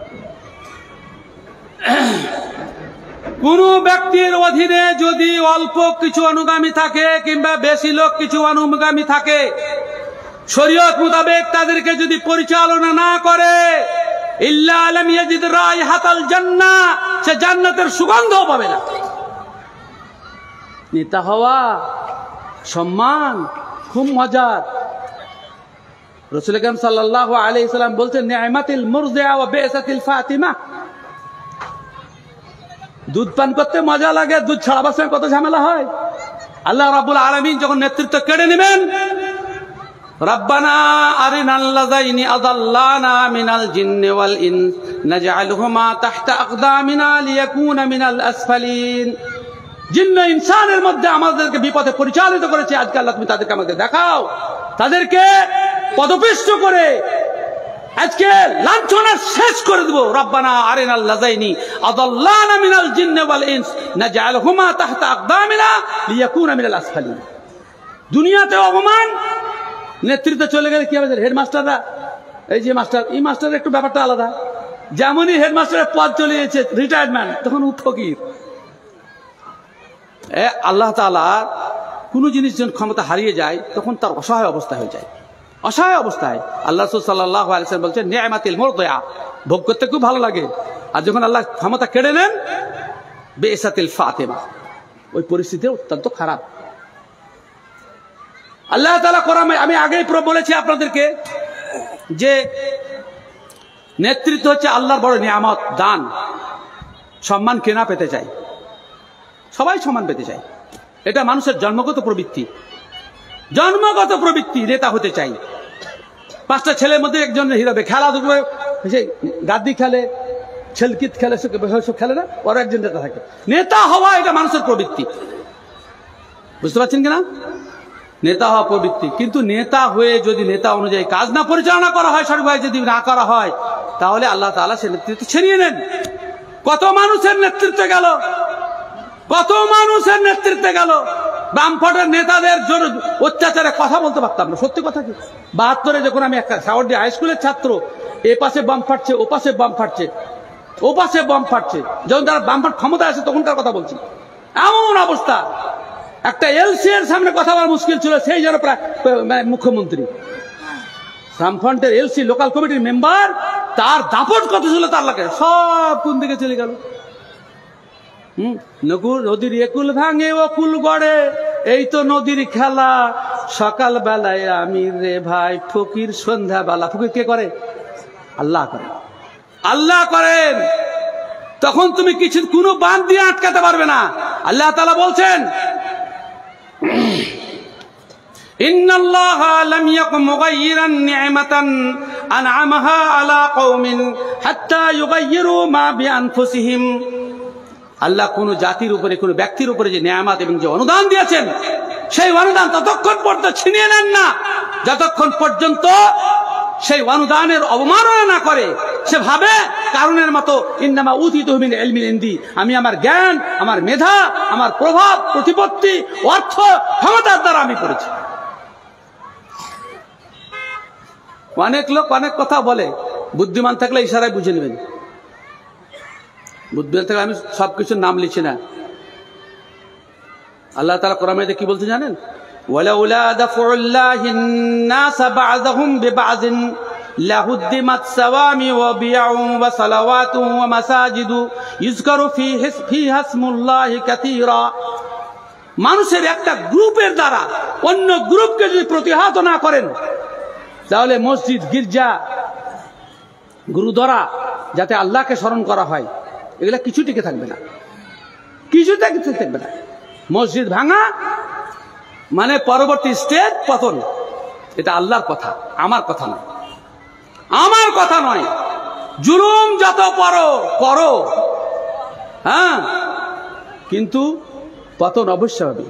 কোন ব্যক্তির অধীনে যদি অল্প কিছু অনুগামী থাকে কিংবা বেশি লোক কিছু অনুগামী থাকে, শরীয়ত মোতাবেক তাদেরকে যদি পরিচালনা না করে, ইল্লা লাম ইয়াজিদ রাইহাতাল জান্নাহ, সে জান্নাতের সুগন্ধও পাবে না। নেতা হওয়া সম্মান খুব মজার। রাসূল আকরাম সাল্লাল্লাহু আলাইহি সাল্লাম বলছেন, নি'মাতিল মুরদিআ ওয়া বি'সাতিল ফাতিমা। দুধ পান করতে মজা লাগে, দুধ ছাড়াবার সময় কত ঝামেলা হয়। আল্লাহ রাব্বুল আলামিন যখন নেতৃত্ব কেড়ে নেবেন, রাব্বানা আরিনাল লাযাইনি আযাল্লানা মিনাল জিন্নি ওয়াল ইনস নাজআলহুমা তাহতা আকদামিনা লিয়াকুনা মিনাল আসফালিন। জিন্ন ইনসানের মধ্যে আমাদেরকে বিপথে পরিচালিত করেছে, আজকে আল্লাহ তুমি তাদেরকে আমাদের দেখাও, তাদেরকে পদপিষ্ট করে আজকে লাঞ্ছনা শেষ করে দেব। রব্বানা আরিনাল লাযাইনি আযাল্লানা মিনাল জিন্নি ওয়াল ইনস নাজআলহুমা তাহতা আকদামিনা লিয়াকুনা মিনাল আসফালিন। দুনিয়াতে অপমান, নেতৃত্ব চলে গেলে কি হবে? হেডমাস্টাররা, এই যে মাস্টার, এই মাস্টারের একটু ব্যাপারটা আলাদা। যেমনই হেডমাস্টারের পদ চলে গেছে, রিটায়ারমেন্ট, তখন ফকির। আল্লাহ তাআলা কোন জিনিস যখন ক্ষমতা হারিয়ে যায়, তখন তার অসহায় অবস্থা হয়ে যায়, অসহায় অবস্থায়। আল্লাহ রাসূল সাল্লাল্লাহু আলাইহি ওয়াসাল্লাম বলছেন, নি'মাতিল মুরদিআ, ভোগ করতে খুব ভালো লাগে, আর যখন আল্লাহ ক্ষমতা কেড়ে নেন, বি'সাতিল ফাতিমা, ওই পরিস্থিতি অত্যন্ত খারাপ। আল্লাহ তাআলা কোরআনে, আমি আগেই বলেছি আপনাদেরকে যে নেতৃত্ব হচ্ছে আল্লাহর বড় নিয়ামত, দান। সম্মান কেনা পেতে চাই, সবাই সমান পেতে চাই, এটা মানুষের জন্মগত প্রবৃত্তি, জন্মগত প্রবৃত্তি। নেতা হতে চাই, 5টা ছেলের মধ্যে একজন হিরোবে, খেলাধুলো গাদ্দি খেলে, ছেলকিত খেলে, সব খেলে না, ওর একজন নেতা থাকে। নেতা হওয়া এটা মানুষের প্রবৃত্তি, বুঝতে পারছেন কিনা? নেতা হওয়া প্রবৃত্তি। কিন্তু নেতা হয়ে যদি নেতা অনুযায়ী কাজ না পরিচালনা করা হয়, সঠিকভাবে যদি না করা হয়, তাহলে আল্লাহ তাআলা সে নেতৃত্ব ছিনিয়ে নেন। কত মানুষের নেতৃত্বে গেল, কত মানুষের নেতৃত্বে গেল। বামফ্রন্টের নেতাদের জন্য অত্যাচারে কথা বলতে পারতাম না, সত্যি কথা কি। 72-এ যখন আমি একটা সাওয়ারডি হাই স্কুলের ছাত্র, এ পাশে বাম ফাটছে, ও পাশে বাম ফাটছে, ও পাশে বাম ফাটছে, যখন তারা বামফ্রন্ট ক্ষমতা আসে তখনকার কথা বলছি, এমন অবস্থা, একটা এলসি এর সামনে কথা বলা মুশকিল ছিল, সেই যেন প্রায় মুখ্যমন্ত্রী। বামফ্রন্টের এলসি, লোকাল কমিটির মেম্বার, তার দাপট কত ছিল তার লাগে, সব কোন দিকে চলে গেল। নদীর একুল ভাঙে ও কুল গড়ে, এই তো নদীর খেলা, সকাল বেলায় আমি রে ভাই ফকির, সন্ধ্যা বেলা ফকির কে করে? আল্লাহ করে, আল্লাহ করেন। তখন তুমি কিছু কোনো বাঁধ দিয়ে আটকাতে পারবে না। আল্লাহ তাআলা বলছেন, ইন্নাল্লাহা লাম ইয়াকুম মুগায়্যিরান নি'মাতান আন'আমাহা আলা কওমিন হাত্তা ইউগায়্যিরু মা বিআনফুসিহিম। আল্লাহ কোন জাতির উপরে, কোন ব্যক্তির উপরে যে নিয়ামত এবং যে অনুদান দিয়েছেন, সেই অনুদান ততক্ষণ পর্যন্ত ছিনিয়ে নেন না যতক্ষণ পর্যন্ত সেই অনুদানের অবমাননা না করে। সে ভাবে কারণের মতো, ইন্নামা উতিতু মিন ইলমিন ইনদি, আমি আমার জ্ঞান, আমার মেধা, আমার প্রভাব, প্রতিপত্তি, অর্থ, ক্ষমতার দ্বারা আমি করেছি। অনেক লোক অনেক কথা বলে, বুদ্ধিমান থাকলে ইশারায় বুঝে নেবেন। বুদ্ধিমান থাকলে আমি সবকিছুর নাম লিখছি না। আল্লাহ তাআলা কোরআনে কি বলতে জানেন? ওয়ালাউলা দাফুল্লাহিন নাস বা'যহুম বিবা'যিন লাহুদ্দিমাত সাওয়ামি ওয়া বি'উন ওয়া সালাওয়াতুন ওয়া মাসাজিদু ইযকারু ফিহা ইসমুল্লাহি কাসীরা। মানুষের একটা গ্রুপের দ্বারা অন্য গ্রুপকে যদি প্রতিহত না করেন, তাহলে মসজিদ, গির্জা, গুরুদ্বারা, যাতে আল্লাহকে স্মরণ করা হয়, এগুলা কিছু টিকে থাকবে না, কিছুতে কিছু থাকবে না। মসজিদ ভাঙা মানে পরবর্তী স্টেজ পতন। এটা আল্লাহর কথা, আমার কথা নয়, আমার কথা নয়। জুলুম যত করো, হ্যাঁ, কিন্তু পতন অবশ্যই হবে।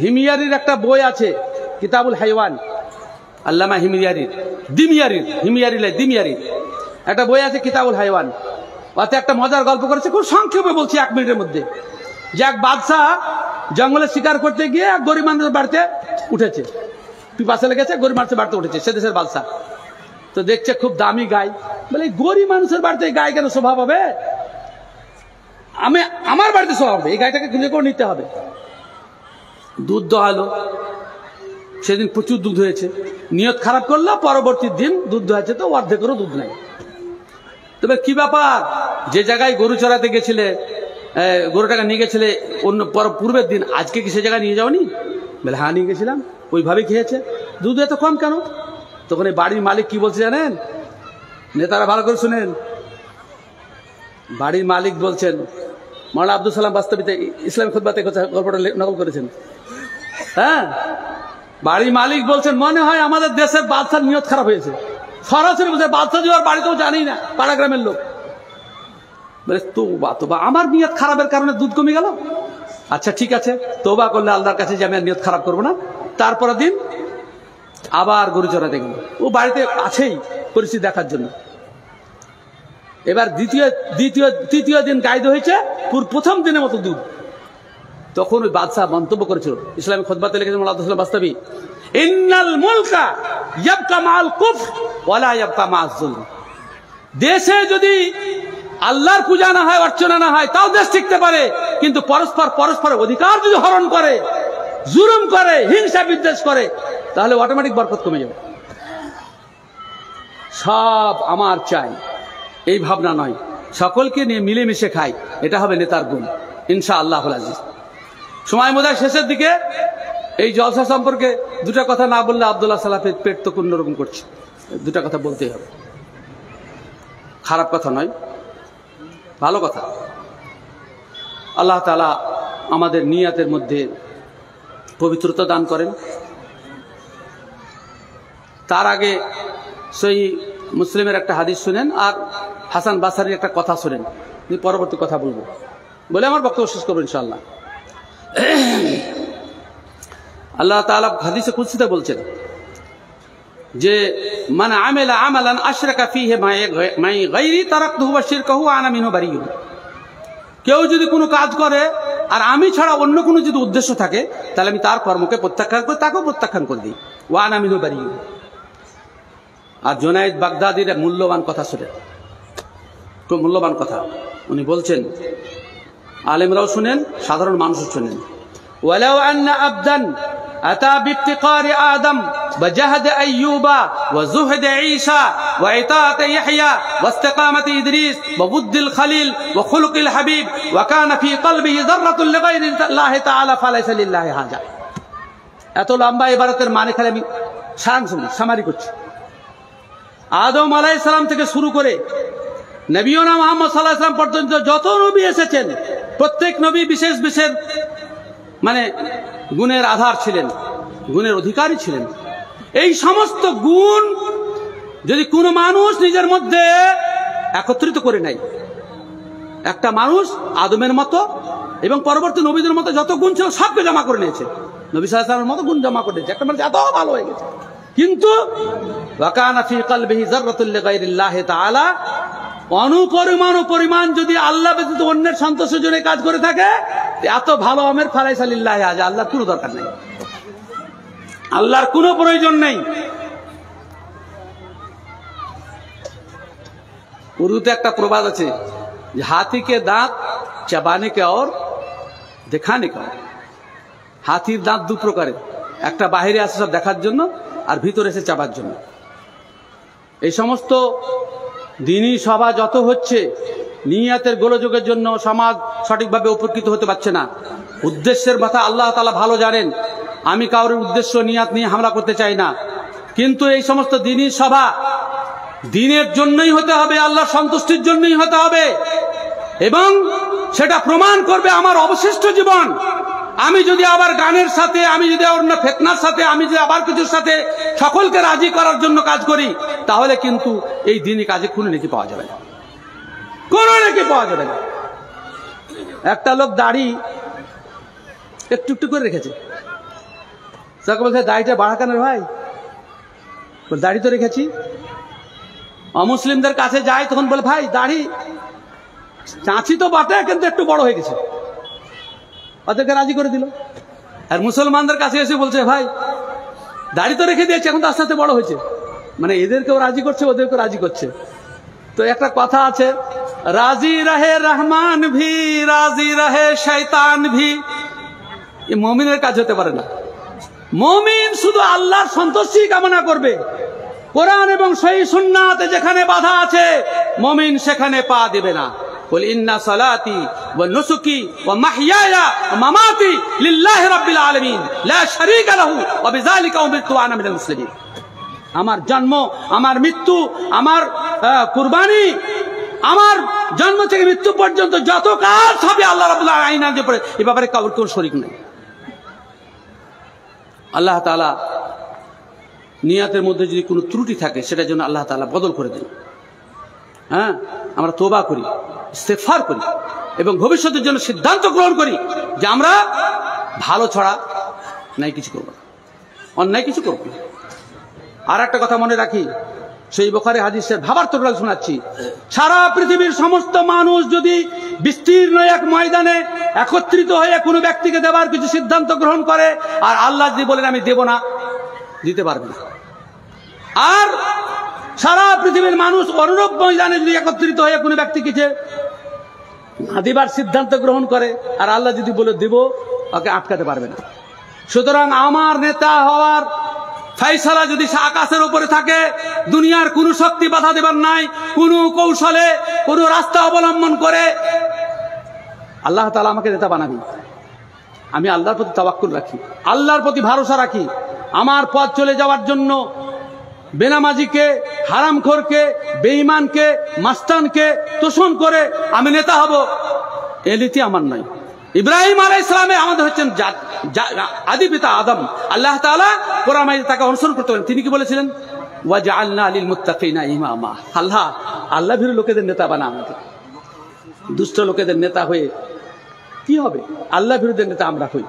হিমিয়ারির একটা বই আছে, কিতাবুল হাইওয়ান, আল্লামা হিমিয়ারির, দিমিয়ারির একটা বই আছে, কিতাবুল হাইওয়ান। ওতে একটা মজার গল্প করেছে, খুব সংক্ষেপে বলছি 1 মিনিটের মধ্যে, যে এক বাদশাহ জঙ্গলে শিকার করতে গিয়ে এক গরিব মানুষের বাড়িতে উঠেছে, পিপাসা লেগেছে, গরিব মানুষের বাড়িতে উঠেছে, সে দেশের বাদশাহ। তো দেখছে খুব দামি গাই, বলে গরিব মানুষের বাড়িতে গাই কেন স্বভাব হবে, আমার বাড়িতে স্বভাব হবে, এই গাইটাকে খুঁজে করে নিতে হবে। দুধ দোয়ালো, সেদিন প্রচুর দুধ হয়েছে, নিয়ত খারাপ করলো, পরবর্তী দিন দুধ দোয়াচ্ছে তো অর্ধেকেরও দুধ নাই। তবে কি ব্যাপার, যে জায়গায় গরু চড়াতে গেছিলে, গরুটাকে নিয়ে গেছিলে অন্য পূর্বের দিন, আজকে কি সে জায়গায় নিয়ে যাওনি? বলে হ্যাঁ নিয়ে গেছিলাম, ওইভাবেই খেয়েছে, দুধ এত কম কেন? তখন এই বাড়ির মালিক কি বলছে জানেন? নেতারা ভালো করে শুনেন, বাড়ির মালিক বলছেন, মাওলানা আব্দুল সালাম বাস্তবিতে ইসলামী খুতবাতে গল্পটা নকল করেছেন। হ্যাঁ, বাড়ির মালিক বলছেন, মনে হয় আমাদের দেশের বাদশার নিয়ত খারাপ হয়েছে। সরাসরি বলছে, বাদশাহ যাওয়ার বাড়িতেও জানি না, পাড়া গ্রামের লোক। বলে তোবা, আমার নিয়ত খারাপের কারণে দুধ কমে গেল। আচ্ছা ঠিক আছে, তোবা করলে আল্লাহর কাছে যে আমি নিয়ত খারাপ করবো না। তারপরের দিন আবার গরু চড়াতে গেল, ও বাড়িতে আছেই পরিস্থিতি দেখার জন্য। এবার তৃতীয় দিন গাইদ হয়েছে, প্রথম দিনের মতো দুধ। তখন ওই বাদশাহ মন্তব্য করেছিল, ইসলামী খুতবাতে লিখেছেন মাওলানা আব্দুল সালাম বাস্তবী, ইন্নাল মুলকা ইয়াবকা মাল কুফর ওয়ালা ইয়াবকা মা'আজ যুলম। দেশে যদি আল্লাহর পূজা না হয়, অর্চনা না হয়, তাও দেশ টিকতে পারে, কিন্তু পরস্পরের অধিকার যদি হরণ করে, জুলুম করে, হিংসা বিদ্বেষ করে, তাহলে অটোমেটিক বরকত কমে যাবে। সব আমার চাই এই ভাবনা নয়, সকলকে নিয়ে মিলেমিশে খাই, এটা হবে নেতার গুণ ইনশাআল্লাহুল আজিজ। সময় বোধহয় শেষের দিকে, এই জলসা সম্পর্কে দুটা কথা না বললে আব্দুল্লাহ সালাফের পেট তো অন্যরকম করছে, দুটা কথা বলতেই হবে। খারাপ কথা নয়, ভালো কথা। আল্লাহ তাআলা আমাদের নিয়াতের মধ্যে পবিত্রতা দান করেন। তার আগে সহিহ মুসলিমের একটা হাদিস শুনেন, আর হাসান বাসারির একটা কথা শুনেন, পরবর্তী কথা বলবো বলে আমার বক্তব্য শেষ করবো ইনশাআল্লাহ। আল্লাহ তাআলা হাদিসে কুদসিতে বলছেন যে, মান আমিলা আমালান আশরাকা ফীহি মাই গায়রি তারাকতুহু ওয়া শিরকাহু ওয়া আনা মিনহু বারিয়ুন। কেউ যদি কোনো কাজ করে আর আমি ছাড়া অন্য কোনো যদি উদ্দেশ্য থাকে, তাহলে আমি তার কর্মকে প্রত্যাখ্যান করে তাকেও প্রত্যাখ্যান করে দিই, ওয়া আনা মিনহু বারিয়ুন। আর জুনায়েদ বাগদাদির মূল্যবান কথা শুনে, খুব মূল্যবান কথা উনি বলছেন, আলেমরাও শুনেন, সাধারণ মানুষও শুনেন। ওয়ালাউ আন্না আবদান আতা বিফতিকারি আদম ওয়া জাহদ আইয়ুবা ওয়া যুহদ ঈসা ওয়া ইতাআত ইয়াহইয়া ওয়া ইস্তিকামাত ইদ্রিস ওয়া বুদ্দিল খলিল ওয়া খুলুকিল হাবিব ওয়া কানা ফি কলবিহি যাররাতুন লিগায়রি আল্লাহি তাআলা ফালাইসা লিল্লাহি হাজা। এত লম্বা ইবারতের মানে খালি আমি সামারি করছি। আদম আলাইহিস সালাম থেকে শুরু করে নবীনা মুহাম্মদ সাল্লাল্লাহু আলাইহি ওয়াসাল্লাম পর্যন্ত যত নবী এসেছেন, প্রত্যেক নবী বিশেষ বিশেষ মানে গুণের আধার ছিলেন, গুণের অধিকারী ছিলেন। এই সমস্ত গুণ যদি কোনো মানুষ নিজের মধ্যে একত্রিত করে নেয়, একটা মানুষ আদমের মতো এবং পরবর্তী নবীদের মতো যত গুণ ছিল সবকে জমা করে নিয়েছে, নবী সাল্লাল্লাহু আলাইহি ওয়াসাল্লামের মতো গুণ জমা করে নিয়েছে, একটা মানুষ এত ভালো হয়ে গেছে। কিন্তু ওয়া কানা ফি কলবিহি যাররাতুন লিগায়রিল্লাহি তাআলা, অনুপরিমাণ পরিমাণ যদি আল্লাহ ব্যতীত অন্যের সন্তোষের জন্য কাজ করে থাকে, এত ভালো আমের ফালাইসা লিল্লাহি হাজা, আল্লাহর কোনো দরকার নেই, আল্লাহর কোনো প্রয়োজন নেই। উর্দুতে একটা প্রবাদ আছে যে হাতি কে দাঁত চাবানে কে और দেখানে কে। হাতির দাঁত দু প্রকারের, একটা বাহিরে আসে সব দেখার জন্য, আর ভিতরে এসে চাবার জন্য। এই সমস্ত দিনই সভা যত হচ্ছে, নিয়াতের গোলযোগের জন্য সমাজ সঠিকভাবে উপকৃত হতে পারছে না। উদ্দেশ্যের কথা আল্লাহ তাআলা ভালো জানেন, আমি কারোর উদ্দেশ্য নিয়াত নিয়ে হামলা করতে চাই না, কিন্তু এই সমস্ত দিনই সভা দিনের জন্যই হতে হবে, আল্লাহর সন্তুষ্টির জন্যই হতে হবে, এবং সেটা প্রমাণ করবে আমার অবশিষ্ট জীবন। আমি যদি আবার গানের সাথে, আমি যদি অন্য ফিতনার সাথে, আমি যদি আবার কিছুর সাথে সকলকে রাজি করার জন্য কাজ করি, তাহলে কিন্তু এই দিনই কাজে কোনো নেকি পাওয়া যাবে না। কোনো নাকি পাওয়া যাবে না। একটা লোক দাড়ি একটু একটু করে রেখেছে, তাকে বলছে দাড়িটা বাড়া কেন ভাই? দাড়ি তো রেখেছি। অমুসলিমদের কাছে যায় তখন বলে ভাই দাড়ি চাঁচি তো বাটে কিন্তু একটু বড় হয়ে গেছে, ওদেরকে রাজি করে দিল। আর মুসলমানদের কাছে এসে বলছে ভাই দাড়ি তো রেখে দিয়েছে এখন তো আস্তে আস্তে বড় হয়েছে, মানে এদেরকেও রাজি করছে ওদেরকেও রাজি করছে। তো একটা কথা আছে, রাজি রহে রহমান ভি রাজি রহে শয়তান ভি। এই মুমিনের কাজ হতে পারে না। মুমিন শুধু আল্লাহর সন্তুষ্টি কামনা করবে। কোরআন এবং সহিহ সুন্নাতে যেখানে বাধা আছে মুমিন সেখানে পা দিবে না। বল ইন্না সালাতি ওয়া নুসুকি ওয়া মাহইয়ায়া ওয়া মামাতি লিল্লাহি রাব্বিল আলামিন লা শারীকা লাহু ওয়া বিযালিকা উমিরতু ওয়া আনা মিনাল মুসলিমিন। আমার জন্ম, আমার মৃত্যু, আমার কুরবানি, আমার জন্ম থেকে মৃত্যু পর্যন্ত যত কাজ হবে আল্লাহ রাব্বুল আলামিন আইন পড়ে এই ব্যাপারে কাউর কোনো শরীক নেই। আল্লাহ তাআলা নিয়াতের মধ্যে যদি কোনো ত্রুটি থাকে সেটার জন্য আল্লাহ তাআলা বদল করে দেন। হ্যাঁ, আমরা তওবা করি, ইস্তেগফার করি এবং ভবিষ্যতের জন্য সিদ্ধান্ত গ্রহণ করি যে আমরা ভালো ছড়া নাই কিছু করব না, অন্যায় কিছু করব না। আর একটা কথা মনে রাখি, সেই বুখারী হাদিসের ভাবার্থটা শোনাচ্ছি। সারা পৃথিবীর সমস্ত মানুষ যদি বিস্তীর্ণ এক ময়দানে একত্রিত হয়ে কোনো ব্যক্তিকে দেবার কিছু সিদ্ধান্ত গ্রহণ করে আর আল্লাহ যদি বলেন আমি দেব না, দিতে পারবে না। আর সারা পৃথিবীর মানুষ অনুরূপ ময়দানে যদি একত্রিত হয়ে কোনো ব্যক্তিকে না দেবার সিদ্ধান্ত গ্রহণ করে আর আল্লাহ যদি বলে দেব, ওকে আটকাতে পারবে না। সুতরাং আমার নেতা হওয়ার ফাইসালা যদি আকাশের উপরে থাকে, দুনিয়ার কোন শক্তি বাধা দেবার নাই। কোন কৌশলে কোন রাস্তা অবলম্বন করে আল্লাহ তাআলা আমাকে নেতা বানাবি, আমি আল্লাহর প্রতি তাওয়াক্কুল রাখি, আল্লাহর প্রতি ভরসা রাখি। আমার পথ চলে যাওয়ার জন্য বেনামাজিকে, হারামখোরকে, বেঈমানকে, মাস্তানকে তোষণ করে আমি নেতা হব, এ নীতি আমার নয়। ইব্রাহিম আলাইহিস সালামে আমাদের হচ্ছেন আদি পিতা আদম। আল্লাহ তাআলা কোরআন মাজিদে তাকে অনুসরণ করতে বলেন। তিনি কি বলেছিলেন? ওয়াজআলনা লিল মুত্তাকিনা ইমামা। আল্লাহ ভীরু লোকেদের নেতা বানা আমাকে। দুষ্ট লোকেদের নেতা হয়ে কি হবে? আল্লাহ ভীরুদের নেতা আমরা হই।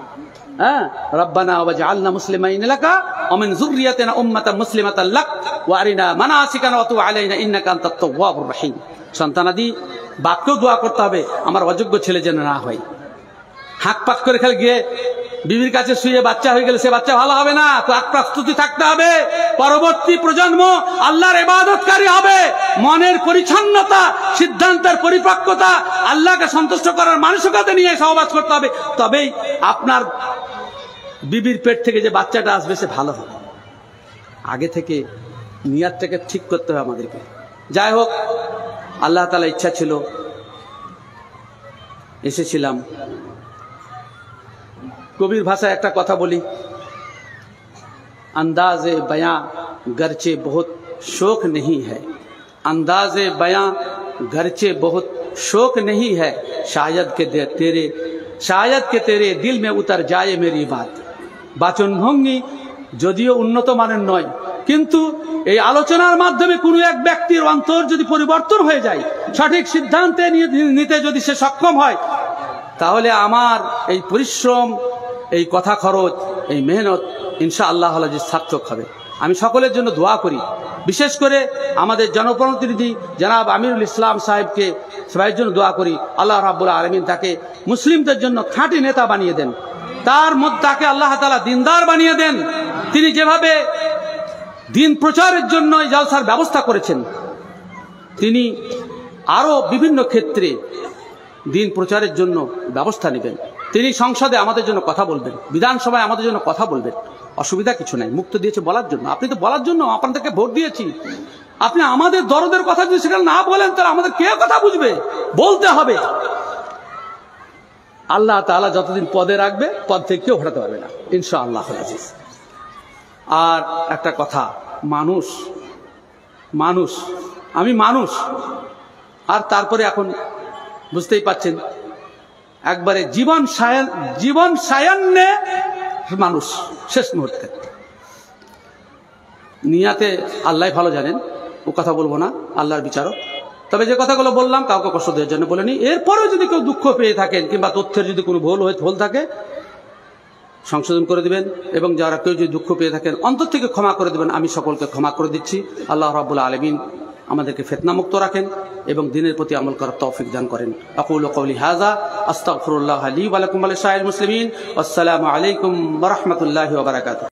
হ্যাঁ, রব্বানা ওয়াজআলনা মুসলিমাইন লাকা ওয়া মিন যুররিয়াতিনা উম্মাতান মুসলিমাতান লাক ওয়া আরিনা মানাসিকানা ওয়া তুব আলাইনা ইন্নাকা আনতাত তাওয়াবুর রহিম। সন্তানাদি বাপকেও দোয়া করতে হবে আমার অযোগ্য ছেলে যেন না হয়। হাঁক পাক করে খেলে গিয়ে বিবির কাছে শুয়ে বাচ্চা হয়ে গেলে সে বাচ্চা ভালো হবে না। তো প্রস্তুতি থাকতে হবে, পরবর্তী প্রজন্ম আল্লাহর ইবাদতকারী হবে। মনের পরিচ্ছন্নতা, সিদ্ধান্তের পরিপক্কতা, আল্লাহকে সন্তুষ্ট করার মানসিকতা নিয়ে সহবাস করতে হবে, তবেই আপনার বিবির পেট থেকে যে বাচ্চাটা আসবে সে ভালো হবে। আগে থেকে নিয়াতটাকে ঠিক করতে হবে আমাদেরকে। যাই হোক, আল্লাহ তাআলা ইচ্ছা ছিল এসেছিলাম। কবির ভাষায় একটা কথা বলি, अंदाज़े बयां गरचे बहुत शौक नहीं है, अंदाज़े बयां गरचे बहुत शौक नहीं है, शायद के तेरे दिल में उतर जाए मेरी बात। বাচন ভঙ্গি যদিও উন্নত মানের নয়, কিন্তু এই আলোচনার মাধ্যমে কোনো এক ব্যক্তির অন্তর যদি পরিবর্তন হয়ে যায়, সঠিক সিদ্ধান্তে নিতে যদি সে সক্ষম হয়, তাহলে আমার এই পরিশ্রম, এই কথা খরচ, এই মেহনত ইনশাআল্লাহ সার্থক হবে। আমি সকলের জন্য দোয়া করি, বিশেষ করে আমাদের জনপ্রতিনিধি জনাব আমিরুল ইসলাম সাহেবকে সবাইয়ের জন্য দোয়া করি। আল্লাহ রাব্বুল আলামিন তাকে মুসলিমদের জন্য খাঁটি নেতা বানিয়ে দেন, তার মধ্যে তাকে আল্লাহ তাআলা দিনদার বানিয়ে দেন। তিনি যেভাবে দিন প্রচারের জন্য এই জলসার ব্যবস্থা করেছেন, তিনি আরো বিভিন্ন ক্ষেত্রে দিন প্রচারের জন্য ব্যবস্থা নেবেন। তিনি সংসদে আমাদের জন্য কথা বলবেন, বিধানসভায় আমাদের জন্য কথা বলবেন। অসুবিধা কিছু নাই, মুক্ত দিয়েছে বলার জন্য। আপনি তো বলার জন্য আপনাদেরকে ভোট দিয়েছি। আপনি আমাদের দরদের কথা যদি সেখানে না বলেন তাহলে আমাদের কে কথা বুঝবে? বলতে হবে। আল্লাহ তাআলা যতদিন পদে রাখবে, পদ থেকে কেউ হটাতে পারবে না ইনশাআল্লাহ। আর একটা কথা, মানুষ আমি মানুষ। আর তারপরে এখন বুঝতেই পাচ্ছেন একবারে জীবন সায়ান্নে মানুষ শেষ মুহূর্তে। নিয়াতে আল্লাহ ভালো জানেন, ও কথা বলবো না, আল্লাহর বিচারক। তবে যে কথাগুলো বললাম কাউকে কষ্ট দেওয়ার জন্য বলিনি। এরপরেও যদি কেউ দুঃখ পেয়ে থাকেন কিংবা তথ্যের যদি কোনো ভুল থাকে সংশোধন করে দিবেন, এবং যারা কেউ যদি দুঃখ পেয়ে থাকেন অন্তর থেকে ক্ষমা করে দিবেন। আমি সকলকে ক্ষমা করে দিচ্ছি। আল্লাহ রাব্বুল আলামিন আমাদেরকে ফিতনামুক্ত রাখেন এবং দ্বীনের প্রতি আমল করার তৌফিক দান করেন। আকুলু কওলি হাযা আস্তাগফিরুল্লাহ লি ওয়া লাকুম ওয়া লিসাইরিল মুসলিমিন। আসসালামু আলাইকুম ওয়া রাহমাতুল্লাহি ওয়া বারাকাতুহু।